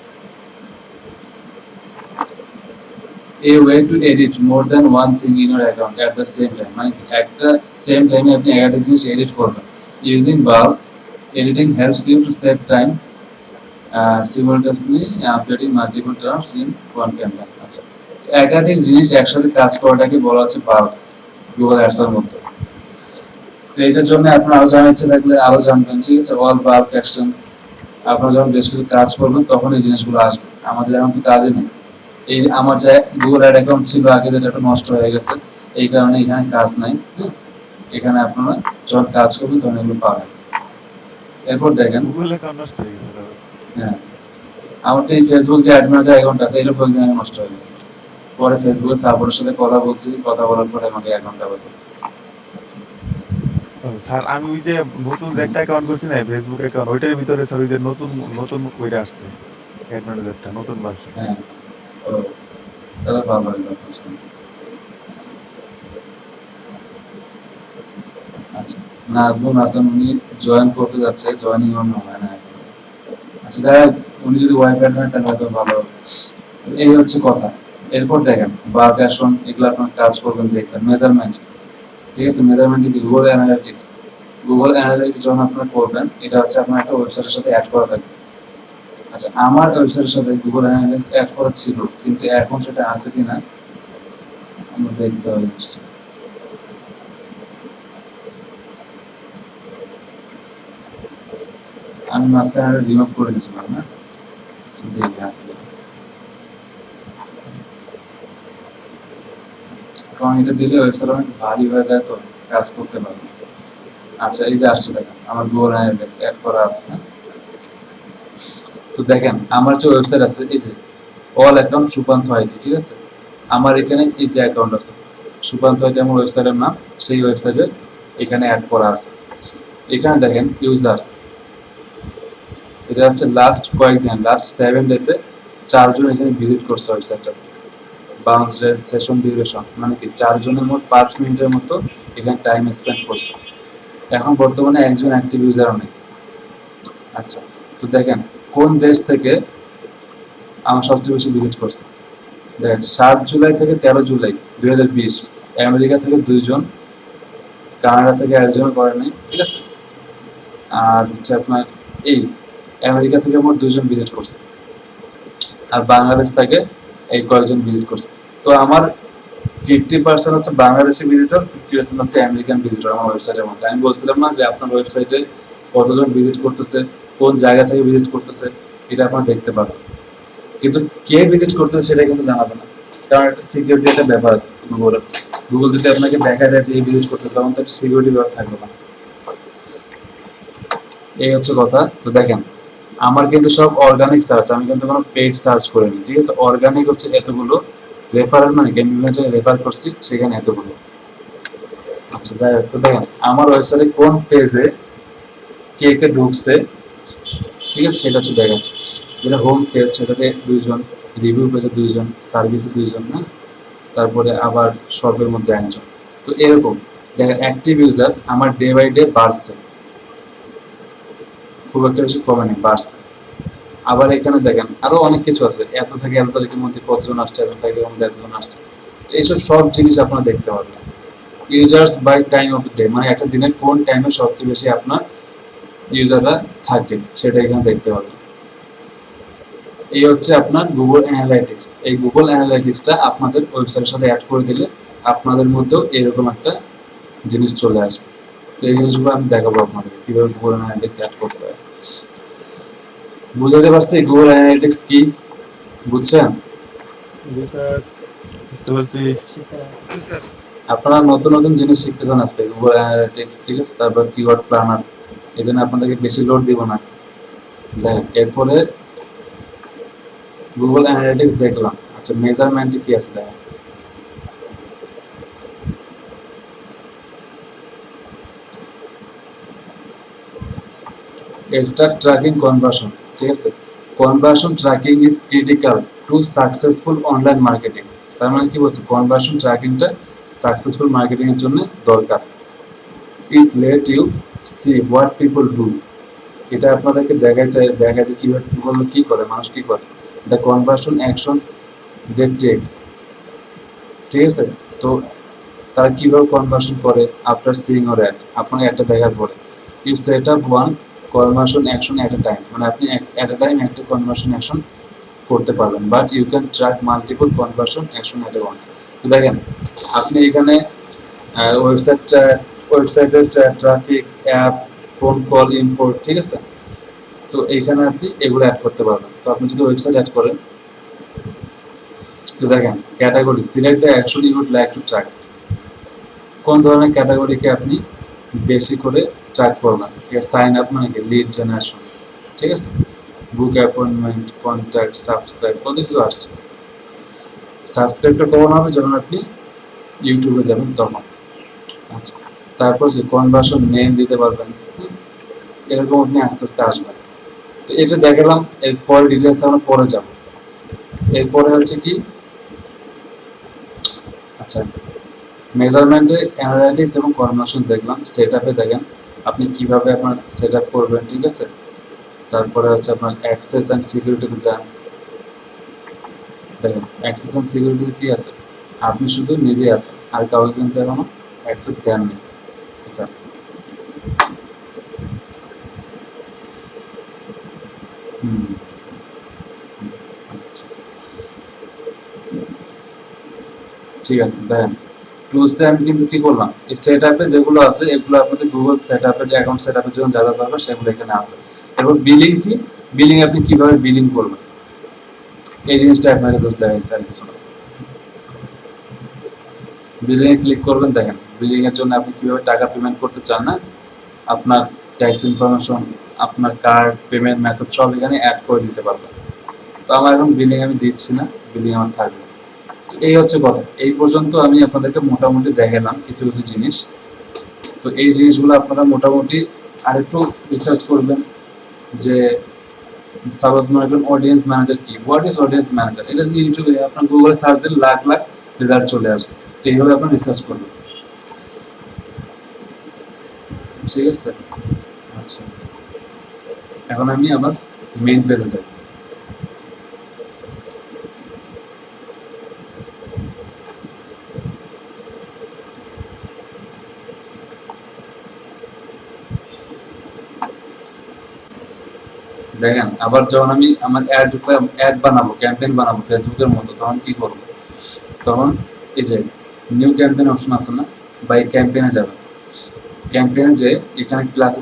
a way to edit more than one thing in your account at the same time, মানে কি একটা সেম টাইমে আপনি একাধিক জিনিস এডিট করবেন। Using bulk editing helps you to save time simultaneously updating multiple terms in one campaign। আচ্ছা, একাধিক জিনিস একসাথে কাজ করাটাকে বলা হচ্ছে বাল্ক গুগল অ্যাডস এর মধ্যে। তো এইটার জন্য আপনার আরো জানার ইচ্ছে থাকলে আরো জানবেন, ঠিক আছে। অল বাল্ক অ্যাকশন, আপনারা যখন বেশ কিছু কাজ করবেন তখন এই জিনিসগুলো আসবে। আমাদের এখন তো কাজই নেই। এই আমার যে গুগল অ্যাড অ্যাকাউন্ট ছিল আগে, যেটা একটু নষ্ট হয়ে গেছে, এই কারণে এখানে কাজ নাই। এখানে আপনারা যখন কাজ করবেন তখন এগুলো পাবেন। এরপর দেখেন, গুগল অ্যাকাউন্ট নষ্ট হয়ে গেছে দাদা। হ্যাঁ, আমার তো এই ফেসবুক যে অ্যাড ম্যানেজার অ্যাকাউন্ট আছে, এটা কয়েকদিন আগে নষ্ট হয়ে গেছে। পরে ফেসবুকের সাপোর্টের সাথে কথা বলছি, কথা বলার পরে আমাকে অ্যাকাউন্টটা বলতেছে। ও, স্যার আমি ওই যে নতুন যে একটা অ্যাকাউন্ট করছি না ফেসবুক অ্যাকাউন্ট, ওইটার ভিতরে স্যার ওই যে নতুন নতুন ওইটা আসছে অ্যাড ম্যানেজারটা নতুন ভার্সন। হ্যাঁ, ও তাহলে ভালো হলো। আচ্ছা, নাজমুল হাসান উনি জয়েন করতে যাচ্ছে, জয়েনিং অন্য হয় না এখন। আচ্ছা, যাই হোক, উনি যদি ওয়াইফাই নেন তাহলে হয়তো ভালো হবে। তো এই হচ্ছে কথা। এরপর দেখেন বাল্ক অ্যাকশন, এগুলো আপনার কাজ করবেন দেখবেন। মেজারমেন্ট, ঠিক আছে। মেজারমেন্ট কি, গুগল অ্যানালিটিক্স। গুগল অ্যানালিটিক্স যখন আপনারা করবেন, এটা হচ্ছে আপনার একটা ওয়েবসাইটের সাথে অ্যাড করা থাকবে। আচ্ছা, আমার ওয়েবসাইটের সাথে গুগল অ্যানালিটিক্স অ্যাড করা ছিল, কিন্তু এখন সেটা আছে কিনা আমরা দেখতে হবে জিনিসটা। আমি মাঝখানে রিমুভ করে দিয়েছিলাম না, দেখি আছে কিনা। কারণ এটা দিলে ওয়েবসাইট অনেক ভারী হয়ে যায়, তো কাজ করতে পারবে। আচ্ছা, এই যে আসছে দেখেন, আমার গুগল অ্যানালিটিক্স অ্যাড করা আছে। তো দেখেন আমার যে ওয়েবসাইট আছে, এই যে অল অ্যাকাউন্ট সুপান্ত আইটি, ঠিক আছে। আমার এখানে এই যে অ্যাকাউন্ট আছে সুপান্ত আইটি, আমার ওয়েবসাইটের নাম, সেই ওয়েবসাইটে এখানে অ্যাড করা আছে। এখানে দেখেন ইউজার, এটা হচ্ছে লাস্ট কয়েকদিন, লাস্ট 7 ডেতে 4 জন এখানে ভিজিট করছে ওয়েবসাইটটা। বাউন্স রেট, সেশন ডিউরেশন, মানে কি 4 জনের মোট 5 মিনিটের মতো এখানে টাইম স্পেন্ড করছে। এখন বর্তমানে একজন অ্যাক্টিভ ইউজারও নেই। আচ্ছা, তো দেখেন কোন দেশ থেকে আমার সবচেয়ে বেশি ভিজিট করছে। দেখেন 7 জুলাই থেকে 13 জুলাই 2020 আমেরিকা থেকে 2 জন, কানাডা থেকে একজনও করে নাই, ঠিক আছে। আর হচ্ছে আপনার এই আমেরিকা থেকে মোট 2 জন ভিজিট করছে, আর বাংলাদেশ থেকে এই কয়েকজন ভিজিট করছে। তো আমার 50% হচ্ছে বাংলাদেশি ভিজিটর, 50% হচ্ছে আমেরিকান ভিজিটর আমার ওয়েবসাইটের মধ্যে। আমি বলছিলাম না যে আপনার ওয়েবসাইটে কতজন ভিজিট করতেছে, কোন জায়গা থেকে ভিজিট করতেছে, এটা আপনারা দেখতে পাবেন। কিন্তু কে ভিজিট করতেছে সেটা কিন্তু জানাবে না, কারণ একটা সিকিউরিটি একটা ব্যাপার আছে গুগলের। গুগল যদি আপনাকে দেখা দেয় যে এই ভিজিট করতেছে, তখন তো একটা সিকিউরিটি ব্যাপার থাকবে না। এই হচ্ছে কথা। তো দেখেন আমার কিন্তু সব অর্গানিক সার্চ, আমি কিন্তু কোনো পেড সার্চ করিনি, ঠিক আছে। অর্গানিক হচ্ছে এতগুলো, রেফারেল মানে কি আমি বিভিন্ন জায়গায় রেফার করছি, সেখানে এতগুলো। আচ্ছা, যাই হোক, তো দেখেন আমার ওয়েবসাইটে কোন পেজে কে কে ঢুকছে, ঠিক আছে, সেটা হচ্ছে দেখাচ্ছে। যেটা হোম পেজ, সেটাতে 2 জন, রিভিউ পেজে 2 জন, সার্ভিসে 2 জন, হ্যাঁ, তারপরে আবার শপের মধ্যে 1 জন। তো এরকম দেখেন অ্যাক্টিভ ইউজার আমার ডে বাই ডে বাড়ছে, খুব একটা বেশি কমে নেই, বাড়ছে। আবার এখানে দেখেন আরো অনেক কিছু আছে, এত থেকে এত তারিখের মধ্যে কতজন আসছে, এত তারিখের মধ্যে এতজন আসছে। তো এইসব সব জিনিস আপনারা দেখতে পারবেন। Users by time of day, মানে একটা দিনের কোন টাইমে সবচেয়ে বেশি আপনার ইউজাররা থাকে, সেটা এখানে দেখতে পারবেন। এই হচ্ছে আপনার গুগল অ্যানালাইটিক্স। এই গুগল অ্যানালাইটিক্সটা আপনাদের ওয়েবসাইটের সাথে অ্যাড করে দিলে আপনাদের মধ্যেও এরকম একটা জিনিস চলে আসবে। তো এই জিনিসগুলো আমি দেখাবো আপনাদের কিভাবে গুগল অ্যানালাইটিক্স অ্যাড করতে হয়। বুঝাতে পারছি গুগল অ্যানালাইটিক্স কি, বুঝছেন? জি স্যার, বুঝতে পারছি। আপনারা নতুন নতুন জিনিস শিখতে চান আজকে, গুগল অ্যানালাইটিক্স, ঠিক আছে, তারপর কিওয়ার্ড প্ল্যানার। এই জন্য আপনাদেরকে বেশি লোড দিব না আজকে। দেখেন এরপরে গুগল অ্যানালাইটিক্স দেখলাম। আচ্ছা, মেজারমেন্টে কি আছে দেখেন। স্টার্ট ট্র্যাকিং কনভার্সন, ঠিক আছে। Conversion tracking is critical to successful online marketing. তার মানে কি বলছে, কনভার্সন ট্র্যাকিংটা সাকসেসফুল মার্কেটিং এর জন্য দরকার। It let you see what people do. এটা আপনাদেরকে দেখায় যে কিভাবে পিপল কি করে, মানুষ কি করে। The conversion actions they take, ঠিক আছে। তো তারা কিভাবে কনভার্সন করে আফটার সিইং ওর অ্যাড, আপনার অ্যাডটা দেখার পরে। You set up one conversion action at a time, মানে আপনি অ্যাট এ টাইম একটা কনভার্সন অ্যাকশন করতে পারবেন, but you can track multiple conversion action at a once. তো দেখেন আপনি এখানে ওয়েবসাইটের traffic, app, phone call, import, ঠিক আছে। তো এইখানে আপনি এগুলো অ্যাড করতে পারবেন। তো আপনি যদি ওয়েবসাইট অ্যাড করেন, তো দেখেন category, select the action you would like to track. কোন ধরনের ক্যাটাগরিকে আপনি বেশি করে ট্র্যাক করবেন। সাইন আপ মানে কি, লিড জেনারেশন, ঠিক আছে। বুক অ্যাপয়েন্টমেন্ট, কন্ট্যাক্ট, সাবস্ক্রাইব, কত কিছু আসছে। সাবস্ক্রাইবটা কখন হবে, যখন আপনি ইউটিউবে যাবেন তখন। আচ্ছা, তারপর যে কনভার্সন নেম দিতে পারবেন, এরকম আপনি আস্তে আস্তে আসবেন। তো এটা দেখালাম, এরপরে ডিটেলস আমরা পরে যাব। এরপরে হচ্ছে কি, আচ্ছা মেজারমেন্টে অ্যানালাইটিক্স এবং কনভার্সন দেখলাম। সেট আপে দেখেন আপনি কিভাবে আপনার সেট আপ করবেন, ঠিক আছে। তারপরে হচ্ছে আপনার অ্যাক্সেস অ্যান্ড সিকিউরিটিতে যান। দেখেন অ্যাক্সেস অ্যান্ড সিকিউরিটিতে কি আছে, আপনি শুধু নিজেই আছেন, আর কাউকে কিন্তু এখনো অ্যাক্সেস দেননি। আচ্ছা, আচ্ছা, ঠিক আছে। দেখেন টুলসে আমি কিন্তু কি করলাম, এই সেট আপে যেগুলো আছে এগুলো আপনাদের গুগল সেট আপের অ্যাকাউন্ট সেট আপের জন্য যা যা দরকার সেগুলো এখানে আছে। এরপর বিলিং কি, বিলিং আপনি কিভাবে বিলিং করবেন এই জিনিসটা আপনাকে জাস্ট দেখাইছে আর কিছু না। বিলিং এ ক্লিক করবেন, দেখেন বিলিং এর জন্য আপনি কিভাবে টাকা পেমেন্ট করতে চান, না আপনার ট্যাক্স ইনফরমেশন, আপনার কার্ড, পেমেন্ট মেথড সব এখানে অ্যাড করে দিতে পারবেন। তো আমার এখন বিলিং আমি দিচ্ছি না, বিলিং আমার থাকবে। তো এই হচ্ছে কথা। এই পর্যন্ত আমি আপনাদেরকে মোটামুটি দেখালাম কিছু কিছু জিনিস। তো এই জিনিসগুলো আপনারা মোটামুটি আরেকটু রিসার্চ করবেন যে সাপোজ মনে করেন অডিয়েন্স ম্যানেজার কি, হোয়াট ইজ অডিয়েন্স ম্যানেজার। এটা ইউটিউবে আপনার গুগলে সার্চ দিলে লাখ লাখ রেজাল্ট চলে আসবে। তো এইভাবে আপনার রিসার্চ করবেন, ঠিক আছে। আচ্ছা, এখন আমি আমার মেইন পেজে যাই। দেখেন আবার যখন আমি আমার অ্যাড বানাবো, ক্যাম্পেইন বানাবো ফেসবুকের মতো, তখন কি করব, তখন এই যে নিউ ক্যাম্পেইন অপশন আছে না, বা এই ক্যাম্পেইনে যাবেন। ক্যাম্পেইনে যে এখানে ক্লাসে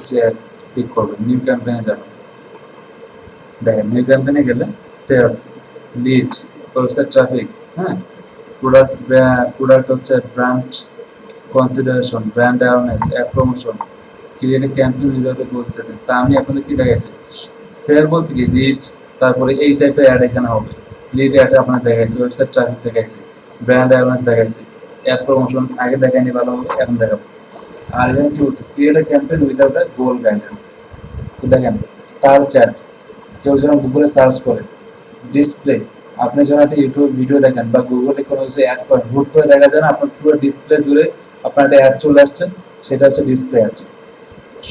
ক্লিক করবেন, নিউ ক্যাম্পেইনে যাবেন। দেখেন নিউ ক্যাম্পেইনে গেলে সেলস, লিড, ওয়েবসাইট ট্রাফিক, হ্যাঁ, প্রোডাক্ট হচ্ছে brand consideration, brand awareness, app promotion, create a campaign without a goal settings. তা আমি আপনাদের কি দেখাইছি, সেল বলতে কি রিচ, তারপরে এই টাইপের অ্যাড এখানে হবে। লিড অ্যাড আপনার দেখাইছি, ওয়েবসাইট ট্রাফিক দেখাইছি, ব্র্যান্ড অ্যাওয়ারনেস দেখাইছি, অ্যাপ প্রমোশন আগে দেখাইনি, ভালো হবে এখন দেখাবো। আর এখানে কি বলছে, create a campaign without a goal guidance. তো দেখেন সার্চ অ্যাড, কেউ যখন গুগলে সার্চ করে, ডিসপ্লে, আপনি যখন একটা ইউটিউব ভিডিও দেখেন বা গুগলে কোনো কিছু অ্যাড করেন, হুট করে দেখা যায় না আপনার পুরো ডিসপ্লে জুড়ে আপনার একটা অ্যাড চলে আসছে, সেটা হচ্ছে ডিসপ্লে অ্যাড।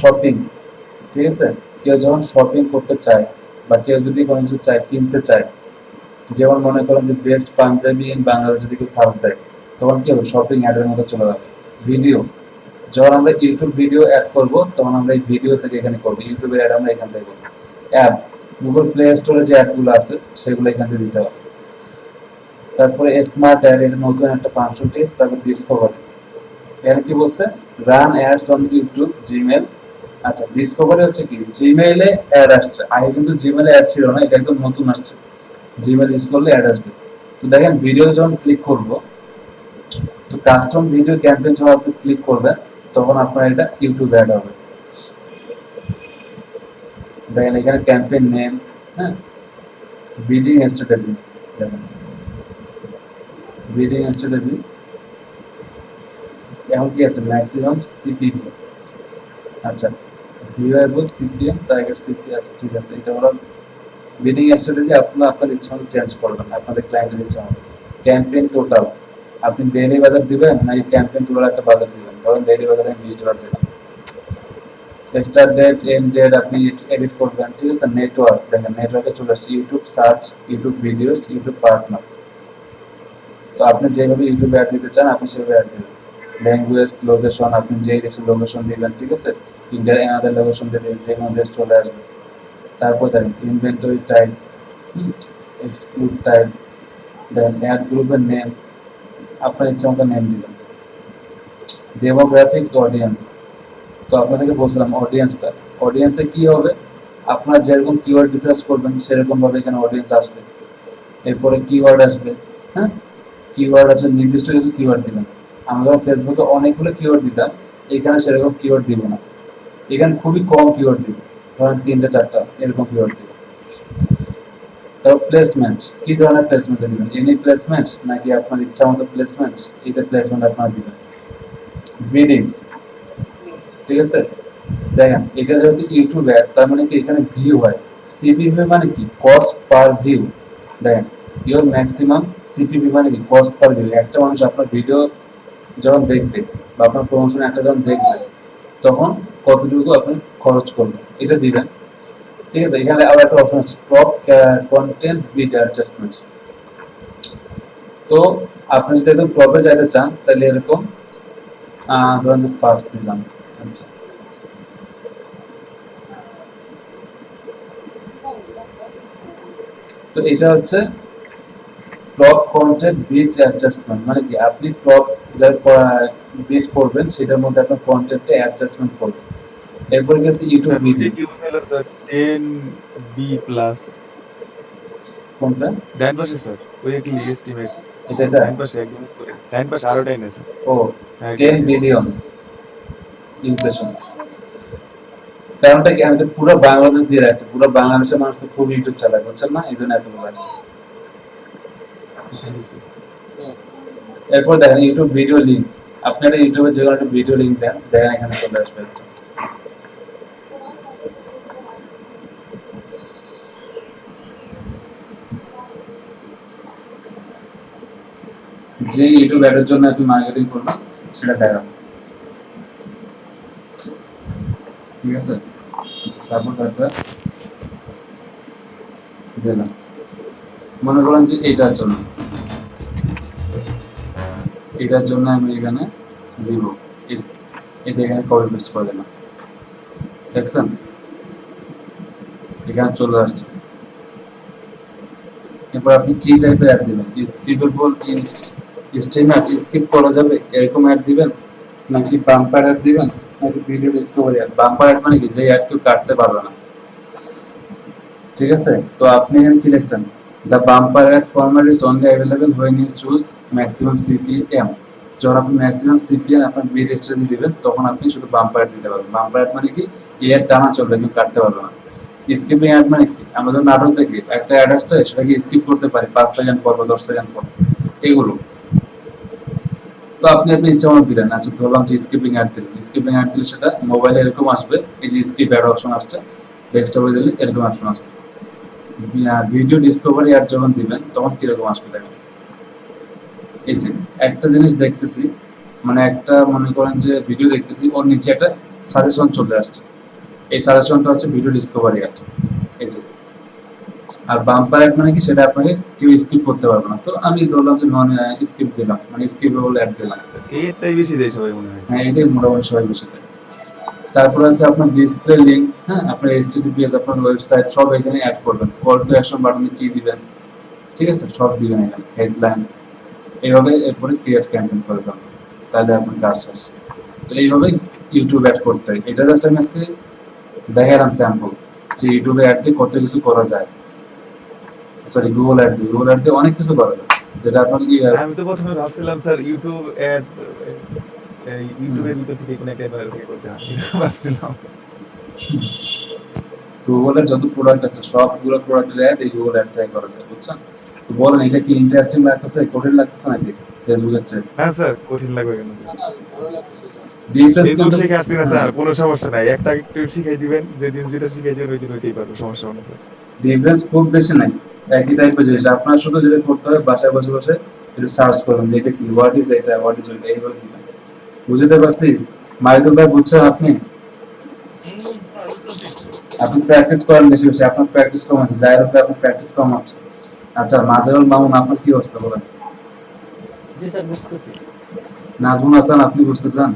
শপিং, ঠিক আছে, কেউ যখন শপিং করতে চায় বা কেউ যদি কোনো কিছু চায়, কিনতে চায়, যেমন মনে করেন যে বেস্ট পাঞ্জাবি ইন বাংলাদেশ যদি কেউ সার্চ দেয়, তখন কি হবে, শপিং অ্যাডের মধ্যে চলে যাবে। ভিডিও, যখন আমরা ইউটিউব ভিডিও অ্যাড করব তখন আমরা এই ভিডিও থেকে এখানে করবো, ইউটিউবের অ্যাড আমরা এখান থেকে করবো। অ্যাপ, গুগল প্লে স্টোরে যে অ্যাডগুলো আছে সেগুলো এখান থেকে দিতে হবে। তারপরে স্মার্ট অ্যাড, এটা নতুন একটা ফাংশন, ঠিক আছে। তারপর ডিসকভারি, এখানে কি বলছে, run ads on YouTube, Gmail. আচ্ছা, ডিসকভারি হচ্ছে কি, জিমেইলে অ্যাড আসছে, আগে কিন্তু জিমেইলে অ্যাড ছিল না, এটা একদম নতুন আসছে। জিমেল ইউজ করলে অ্যাড আসবে। তো দেখেন ভিডিও যখন ক্লিক করব, তো কাস্টম ভিডিও ক্যাম্পেইন যখন আপনি ক্লিক করবেন তখন আপনার এটা ইউটিউব অ্যাড হবে। দেখেন এখানে ক্যাম্পেইন নেম, হ্যাঁ, বিডিং স্ট্র্যাটেজি, দেখেন বিডিং স্ট্র্যাটেজি এখন কি আছে, ম্যাক্সিমাম সিপিভি। আচ্ছা, ভিউয়েবল সিপিএম টার্গেট সিপি আছে, ঠিক আছে। এটা হলো বিডিং স্ট্র্যাটেজি, আপনার ইচ্ছা মতো চেঞ্জ করবেন, আপনাদের ক্লায়েন্টের ইচ্ছা মতো। ক্যাম্পেইন টোটাল আপনি ডেইলি বাজার দিবেন নাকি ক্যাম্পেইন টোটাল একটা বাজার দিবেন? ধরুন ডেইলি বাজারে $20 দিলাম। স্টার্ট ডেট এন্ড ডেট আপনি এডিট করবেন, ঠিক আছে। নেটওয়ার্ক দেখেন, নেটওয়ার্কে চলে আসছে YouTube search, YouTube videos, YouTube partner. তো আপনি যেভাবে ইউটিউবে অ্যাড দিতে চান আপনি সেভাবে অ্যাড দিবেন। ল্যাঙ্গুয়েজ, লোকেশন আপনি যেই দেশের লোকেশন দিবেন, ঠিক আছে। ইন্ডিয়ার এনাদের লোকেশন দিয়ে দিবেন, যে কোনো দেশ চলে আসবে। তারপর দেখেন ইনভেন্টরি টাইপ, এক্সক্লুড টাইপ, দেন অ্যাড গ্রুপের নেম, আপনার ইচ্ছা মতো নেম দিবেন। ডেমোগ্রাফিক্স, অডিয়েন্স, তো আপনাদেরকে বলছিলাম অডিয়েন্সে কি হবে, আপনারা যেরকম কিওয়ার্ড রিসার্চ করবেন সেরকম ভাবে এখানে অডিয়েন্স আসবে। এরপরে কিওয়ার্ড আসবে, হ্যাঁ, কিওয়ার্ড আছে, নির্দিষ্ট কিছু কিওয়ার্ড দিবেন। আমরা যখন ফেসবুকে অনেকগুলো কিওয়ার্ড দিতাম, এখানে সেরকম কিওয়ার্ড দিব না, এখানে খুবই কম কিওয়ার্ড দিব, ধরেন 3-4টা এরকম কিওয়ার্ড দিব। তারপর প্লেসমেন্ট, কি ধরনের প্লেসমেন্ট দিবেন, এনি প্লেসমেন্ট নাকি আপনার ইচ্ছা মতো প্লেসমেন্ট, এটা প্লেসমেন্ট আপনারা দিবেন। বিডিং, ঠিক আছে। দেখেন এটা যেহেতু ইউটিউব অ্যাড, তার মানে কি এখানে ভিউ হয়। সিপিভি মানে কি, কস্ট পার ভিউ। দেখেন ইওর ম্যাক্সিমাম সিপিভি মানে কি, কস্ট পার ভিউ। একটা মানুষ আপনার ভিডিও যখন দেখবে বা আপনার প্রমোশন একটা যখন দেখবে তখন কতটুকু আপনি খরচ করবেন এটা দিবেন, ঠিক আছে। এখানে আবার একটা অপশন আছে টপ কন্টেন্ট বিট অ্যাডজাস্টমেন্ট। তো আপনি যদি একদম টপে যাইতে চান তাহলে এরকম ধরেন যে 5 দিলাম, আচ্ছা। তো এটা হচ্ছে টপ কন্টেন্ট বিট অ্যাডজাস্টমেন্ট, মানে কি আপনি টপ যা বিট করবেন সেটার মধ্যে আপনার কন্টেন্টে অ্যাডজাস্টমেন্ট করবেন। এরপরে কি আছে ইউটিউব ভিডিও, কি হলো স্যার 10B+, কোনটা ডান পাশে স্যার উইকলি এস্টিমেটস, এটা ডান পাশে একদম উপরে, ডান পাশে আরো ডাইন আছে। ও হ্যাঁ, 10 বিলিয়ন ইমপ্রেশন। কারণটা কি, আমি তো পুরো বাংলাদেশ দিয়ে রাখছি, পুরো বাংলাদেশের মানুষ তো খুব ইউটিউব চালায়, বুঝছেন না, এই জন্য এতগুলো আসছে। এরপর দেখেন ইউটিউব ভিডিও লিঙ্ক, আপনি একটা ইউটিউবে যে কোনো একটা ভিডিও লিঙ্ক দেন, দেখেন এখানে চলে আসবে একটা। যে ইউটিউব অ্যাডের জন্য আপনি মার্কেটিং করবেন সেটা দেখান, ঠিক আছে। সাপোজ একটা দিলাম, মনে করেন যে এটার জন্য আমি এখানে দিব, এটা এখানে কপি পেস্ট করে দিলাম, দেখছেন এখানে চলে আসছে। এরপর আপনি কি টাইপের অ্যাড দিবেন, স্কিপেবল স্টিমার, স্কিপ করা যাবে এরকম অ্যাড দিবেন, নাকি বাম্পার অ্যাড দিবেন, নাকি video discovery ad. Bumper ad মানে কি, যে অ্যাড কেউ কাটতে পারবে না, ঠিক আছে। তো আপনি এখানে কি লিখছেন, the bumper ad format is only available when you choose maximum CPM. যখন আপনি ম্যাক্সিমাম সিপিএম আপনার বিট স্ট্র্যাটেজি দিবেন তখন আপনি শুধু বাম্পার অ্যাড দিতে পারবেন। বাম্পার অ্যাড মানে কি, এই অ্যাড টানা চলবে, কেউ কাটতে পারবে না। স্কিপিং অ্যাড মানে কি, আমরা যখন নাটক দেখি একটা অ্যাড আসছে সেটাকে স্কিপ করতে পারি 5 সেকেন্ড পর বা 10 সেকেন্ড পর, এগুলো। তো আপনি ইচ্ছা মতো দিলেন, আচ্ছা ধরলাম যে স্কিপিং অ্যাড দিলেন, স্কিপিং অ্যাড দিলে সেটা মোবাইলে এরকম আসবে, এই যে স্কিপ অ্যাড অপশন আসছে, ডেস্কটপে দিলে এরকম অপশন আসবে। ভিডিও ডিসকভারি অ্যাড যখন দিবেন তখন কিরকম আসবে দেখেন, এই যে একটা জিনিস দেখতেছি, মানে একটা মনে করেন যে ভিডিও দেখতেছি, ওর নিচে একটা সাজেশন চলে আসছে, এই সাজেশনটা হচ্ছে ভিডিও ডিসকভারি অ্যাড, এই যে। আর বাম্পার অ্যাড মানে কি, সেটা আপনাকে কেউ স্কিপ করতে পারবে না। তো আমি ধরলাম যে নন স্কিপ দিলাম, মানে স্কিপেবল অ্যাড দিলাম। এইটাই বেশি দেয় সবাই মনে হয়। হ্যাঁ, এটাই মোটামুটি সবাই বেশি দেয়। তারপরে হচ্ছে আপনার ডিসপ্লে লিঙ্ক, হ্যাঁ, আপনার এইচটিটিপিএস, আপনার ওয়েবসাইট সব এখানে অ্যাড করবেন। কল টু অ্যাকশন বাটনে কি দিবেন, ঠিক আছে, সব দিবেন এখানে, হেডলাইন, এইভাবে। এরপরে ক্রিয়েট ক্যাম্পেইন করে দেবেন, তাহলে আপনার কাজ শেষ। তো এইভাবে ইউটিউব অ্যাড করতে হয়। এটা জাস্ট আমি আজকে দেখালাম স্যাম্পল, যে ইউটিউবে অ্যাড দিয়ে কত কিছু করা যায়, সরি গুগল অ্যাড দিয়ে অনেক কিছু করা যায়, যেটা আপনার আমি তো প্রথমে ভাবছিলাম স্যার ইউটিউব অ্যাড, ইউটিউবের ভিতর থেকে কোনো একটা অ্যাড করতে হয় এরকম ভাবছিলাম। গুগলের যত প্রোডাক্ট আছে সবগুলো প্রোডাক্টের অ্যাড এই গুগল অ্যাড থেকে করা যায়, বুঝছেন। তো বলেন এটা কি ইন্টারেস্টিং লাগতেছে, কঠিন লাগতেছে নাকি ফেসবুকের চেয়ে? হ্যাঁ স্যার, কঠিন লাগবে কেন? না, না, ভালো লাগছে স্যার। ডিফারেন্স এই কিন্তু শিখে আসছি না স্যার, কোনো সমস্যা নাই, একটা একটু শিখাই দিবেন, যেদিন যেটা শিখাই দিবেন ওই দিন ওইটাই পারবো, সমস্যা হবে না স্যার। ডিফারেন্স খুব বেশি নাই, একই টাইপের জিনিস। আপনার শুধু যেটা করতে হবে বাসায় বসে বসে একটু সার্চ করবেন যে এটা কি, হোয়াট ইজ এটা, হোয়াট ইজ ওইটা, এইভাবে কি বুঝতে পারছি। মাইদুল ভাই বুঝছেন আপনি? আপনি প্র্যাকটিস করেন বেশি বেশি, আপনার প্র্যাকটিস কম আছে, যাই হোক আপনার প্র্যাকটিস কম আছে। আচ্ছা মাজারুল মামুন আপনার কি অবস্থা বলেন? জি স্যার বুঝতেছি। নাজমুল হাসান আপনি বুঝতেছেন?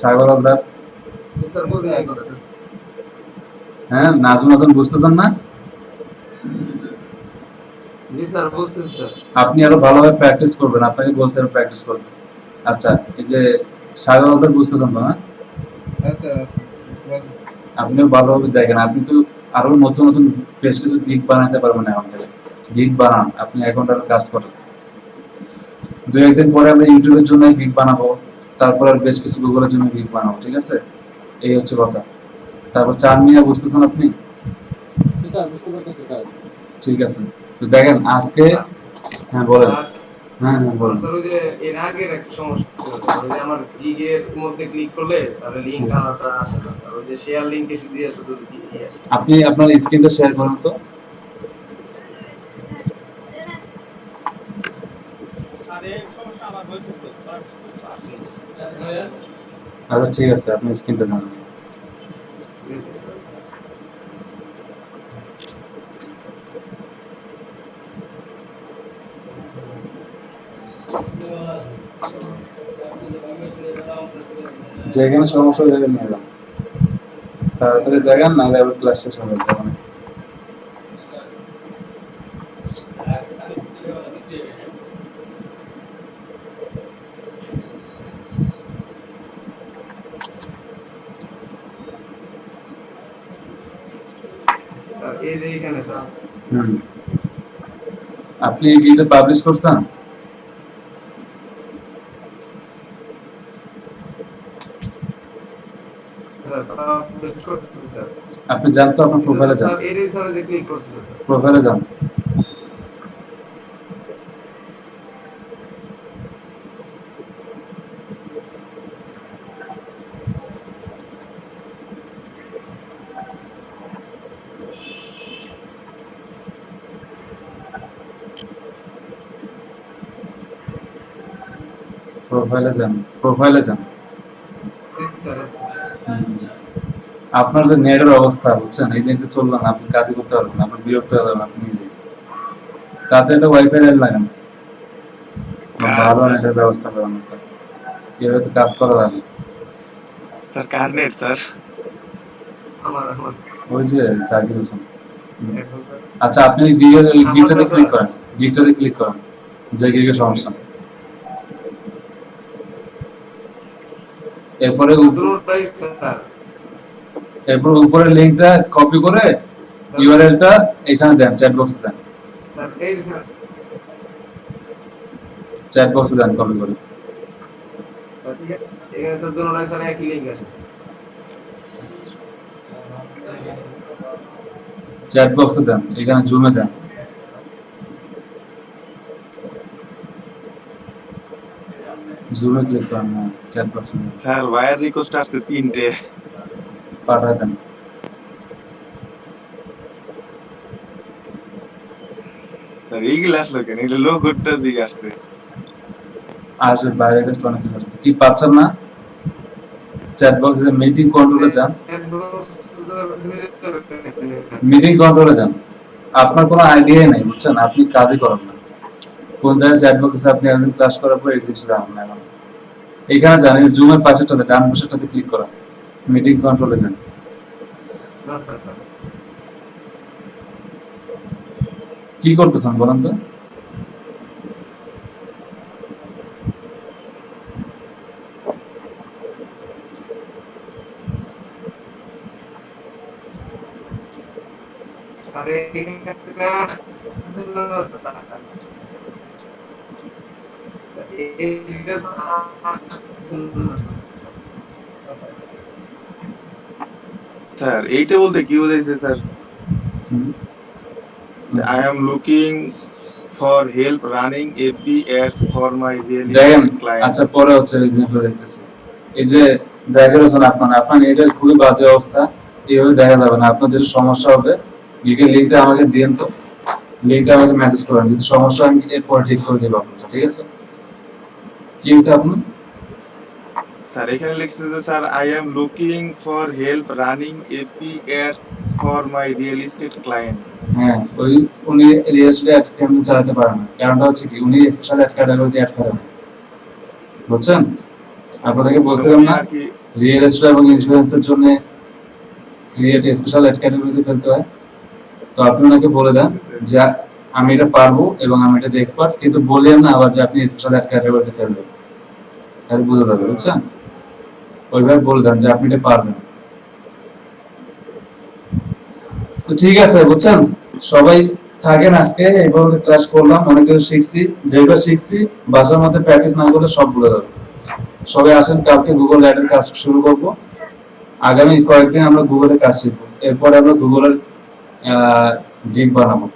সাগর হালদার, স্যার বুঝি নাই কথাটা। হ্যাঁ নাজমুল হাসান বুঝতেছেন না? জি স্যার বুঝতেছি স্যার। আপনি আরো ভালোভাবে প্র্যাকটিস করবেন, আপনাকে বলছি আরো প্র্যাকটিস করতে। আচ্ছা এই যে সাগর হালদার বুঝতেছেন তো? হ্যাঁ হ্যাঁ স্যার আছে। আপনিও ভালোভাবে দেখেন, আপনি তো আরো নতুন নতুন বেশ কিছু গিগ বানাতে পারবেন এখন থেকে। গিগ বানান, আপনি এখন কাজ করেন, দু একদিন পরে আমরা ইউটিউবের জন্য গিগ বানাবো, তারপর আর বেশ কিছু গুগলের জন্য গিগ বানাবো, ঠিক আছে? এই হচ্ছে কথা। তারপর চান মিয়া বুঝতেছেন আপনি? জি স্যার বুঝতে পারতেছি স্যার। ঠিক আছে, তো দেখেন আজকে, হ্যাঁ বলেন। হ্যাঁ হ্যাঁ বলেন। স্যার ওই যে এর আগের একটা সমস্যা ছিল স্যার, ওই যে আমার গিগের মধ্যে ক্লিক করলে স্যার লিংক আলাদা আসে না স্যার, ওই যে শেয়ার লিংক এসে দিয়ে শুধু কি আসে। আপনি আপনার স্ক্রিনটা শেয়ার করুন তো। আচ্ছা ঠিক আছে, আপনি স্ক্রিনটা দেন। যেখানে সমস্যা ওই জায়গায় নিয়ে যান, তাড়াতাড়ি দেখেন, নাহলে আবার ক্লাস শেষ হবে যাবে। স্যার এই যে এখানে স্যার আপনি কি এটা পাবলিশ করছেন? স্যার পাবলিশ করতেছি স্যার। আপনি যান তো আপনার প্রোফাইলে যান, স্যার এটাই স্যার যে ক্লিক করছিল স্যার। প্রোফাইলে যান। প্রোফাইলে যান, প্রোফাইলে যান। স্যার আপনার যে নেটের অবস্থা বুঝছেন, এই দিনটা চললো না, আপনি কাজই করতে পারবেন না, আপনি বিরক্ত হয়ে যাবেন আপনি নিজে। তাতে একটা ওয়াইফাই লাইন লাগান, ভালো নেটের ব্যবস্থা করেন একটা, এভাবে তো কাজ করা যাবে। স্যার কার নেট স্যার? আমার ওই যে জাকির হোসেন। এখন স্যার আচ্ছা আপনি গিগটাতে ক্লিক করেন, গিগটাতে ক্লিক করেন, যে গিগের সমস্যা। এরপরে দুটোটাই স্যার। এরপর উপরের লিংকটা কপি করে ইউআরএলটা এখানে দেন, চ্যাট বক্সে দেন, স্যার এই স্যার চ্যাট বক্সে দেন কপি করে। স্যার ঠিক আছে, এখানে স্যার দুটোটাই স্যার একই লিংক আসে। চ্যাট বক্সে দেন, এখানে জুমে দেন, জুমে ক্লিক করেন, চ্যাট বক্সে দেন, স্যার ওয়্যার রিকোয়েস্ট আসছে 3টে। পাঠায় দেন। স্যার এইগুলো আসলো কেন? এগুলো লোগোটা দিকে আসছে। আসে বাইরে গেছে অনেক কিছু আসবে। কি পাচ্ছেন না? চ্যাট বক্সে মিটিং কন্ট্রোলে যান, মিটিং কন্ট্রোলে যান। আপনার কোনো আইডিয়াই নেই বুঝছেন, আপনি কাজই করেন না, কোন জায়গায় চ্যাট বক্স আছে আপনি একদিন ক্লাস করার পর এই জিনিসটা জানেন না এখন। এখানে যান, এই জুমের পাশেরটাতে ডান পাশেরটাতে ক্লিক করেন, মিটিং কন্ট্রোলে যান। না স্যার কি করতেছেন বলেন তো? আরে স্যার এইটা বলতে কি বোঝাইছে স্যার? হুম। I am looking for help running FB ads for my real দেখেন estate clients. আচ্ছা পরে হচ্ছে এই জিনিসগুলো দেখতেছি। এই যে জাকির হোসেন আপনার নেটের খুবই বাজে অবস্থা, এইভাবে দেখা যাবে না। আপনার যেটা সমস্যা হবে লিখে লিঙ্কটা আমাকে দিন, তো লিঙ্কটা আমাকে মেসেজ করেন, যদি সমস্যা হয় আমি এরপর ঠিক করে দেবো আপনাকে, ঠিক আছে? কি হয়েছে আপনার? স্যার এখানে লিখছে যে sir I am looking for help running AP ads for my real estate clients. হ্যাঁ, ওই উনি রিয়েল এস্টেট অ্যাড ক্যাম্পেইন চালাতে পারেন না, কারণটা হচ্ছে কি উনি স্পেশাল অ্যাড ক্যাটাগরিতে অ্যাড ফেলেন, বুঝছেন? আপনাদেরকে বলছিলাম না আর কি রিয়েল এস্টেট এবং ইন্স্যুরেন্সের জন্য ক্রিয়েট স্পেশাল অ্যাড ক্যাটাগরিতে ফেলতে হয়। তো আপনি ওনাকে বলে দেন যে আমি এটা পারবো এবং আমি এটাতে এক্সপার্ট, কিন্তু বললেন না আবার যে আপনি স্পেশাল অ্যাড ক্যাটাগরিতে ফেলবেন, তাহলে বুঝে যাবে, বুঝছেন? ওইভাবে বলে দেন যে আপনি এটা পারবেন। তো ঠিক আছে, বুঝছেন? সবাই থাকেন, আজকে এইভাবে ক্লাস করলাম, অনেক কিছু শিখছি, যেগুলো শিখছি বাসার মধ্যে প্র্যাকটিস না করলে সব ভুলে যাবে। সবাই আসেন, কালকে গুগল অ্যাডের কাজ শুরু করব। আগামী কয়েকদিন আমরা গুগলের কাজ শিখবো, এরপরে আমরা গুগলের গিগ বানাবো,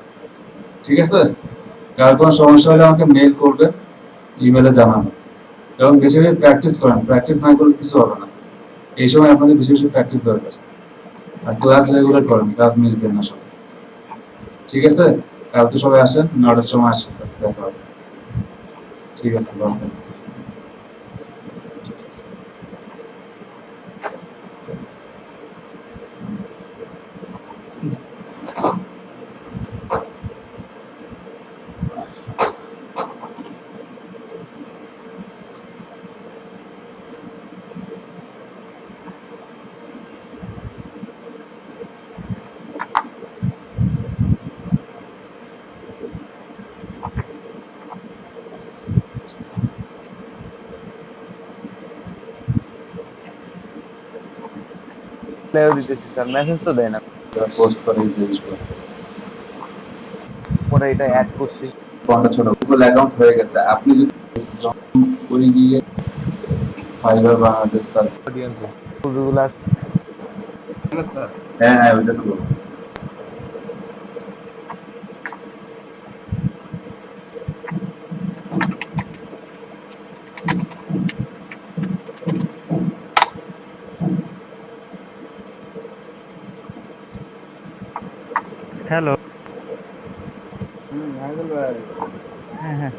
ঠিক আছে? কার কোনো সমস্যা হলে আমাকে মেইল করবেন, ইমেলে জানাবেন, এবং বেশি বেশি প্র্যাকটিস করেন, প্র্যাকটিস না করলে কিছু হবে না। এই সময় আপনাদের বেশি বেশি প্র্যাকটিস দরকার, আর ক্লাস রেগুলার করেন, ক্লাস মিস দেন না সবাই, ঠিক আছে? কালকে সবাই আসেন, 9টার সময় আসেন, কাছে দেখা হবে, ঠিক আছে? ভালো থাকবেন। দিতেছি স্যার, মেসেজ তো দেয় না। পোস্ট করে এই জিনিসগুলো পরে এটা অ্যাড করছি। ফোনটা ছোট, গুগল অ্যাকাউন্ট হয়ে গেছে, আপনি যদি যখন ওই গিয়ে ফাইবার বাংলাদেশ তার অডিয়েন্স গুলো স্যার হ্যাঁ হ্যাঁ ওইটা তো বলবো। হ্যালো। ভাই হ্যাঁ হ্যাঁ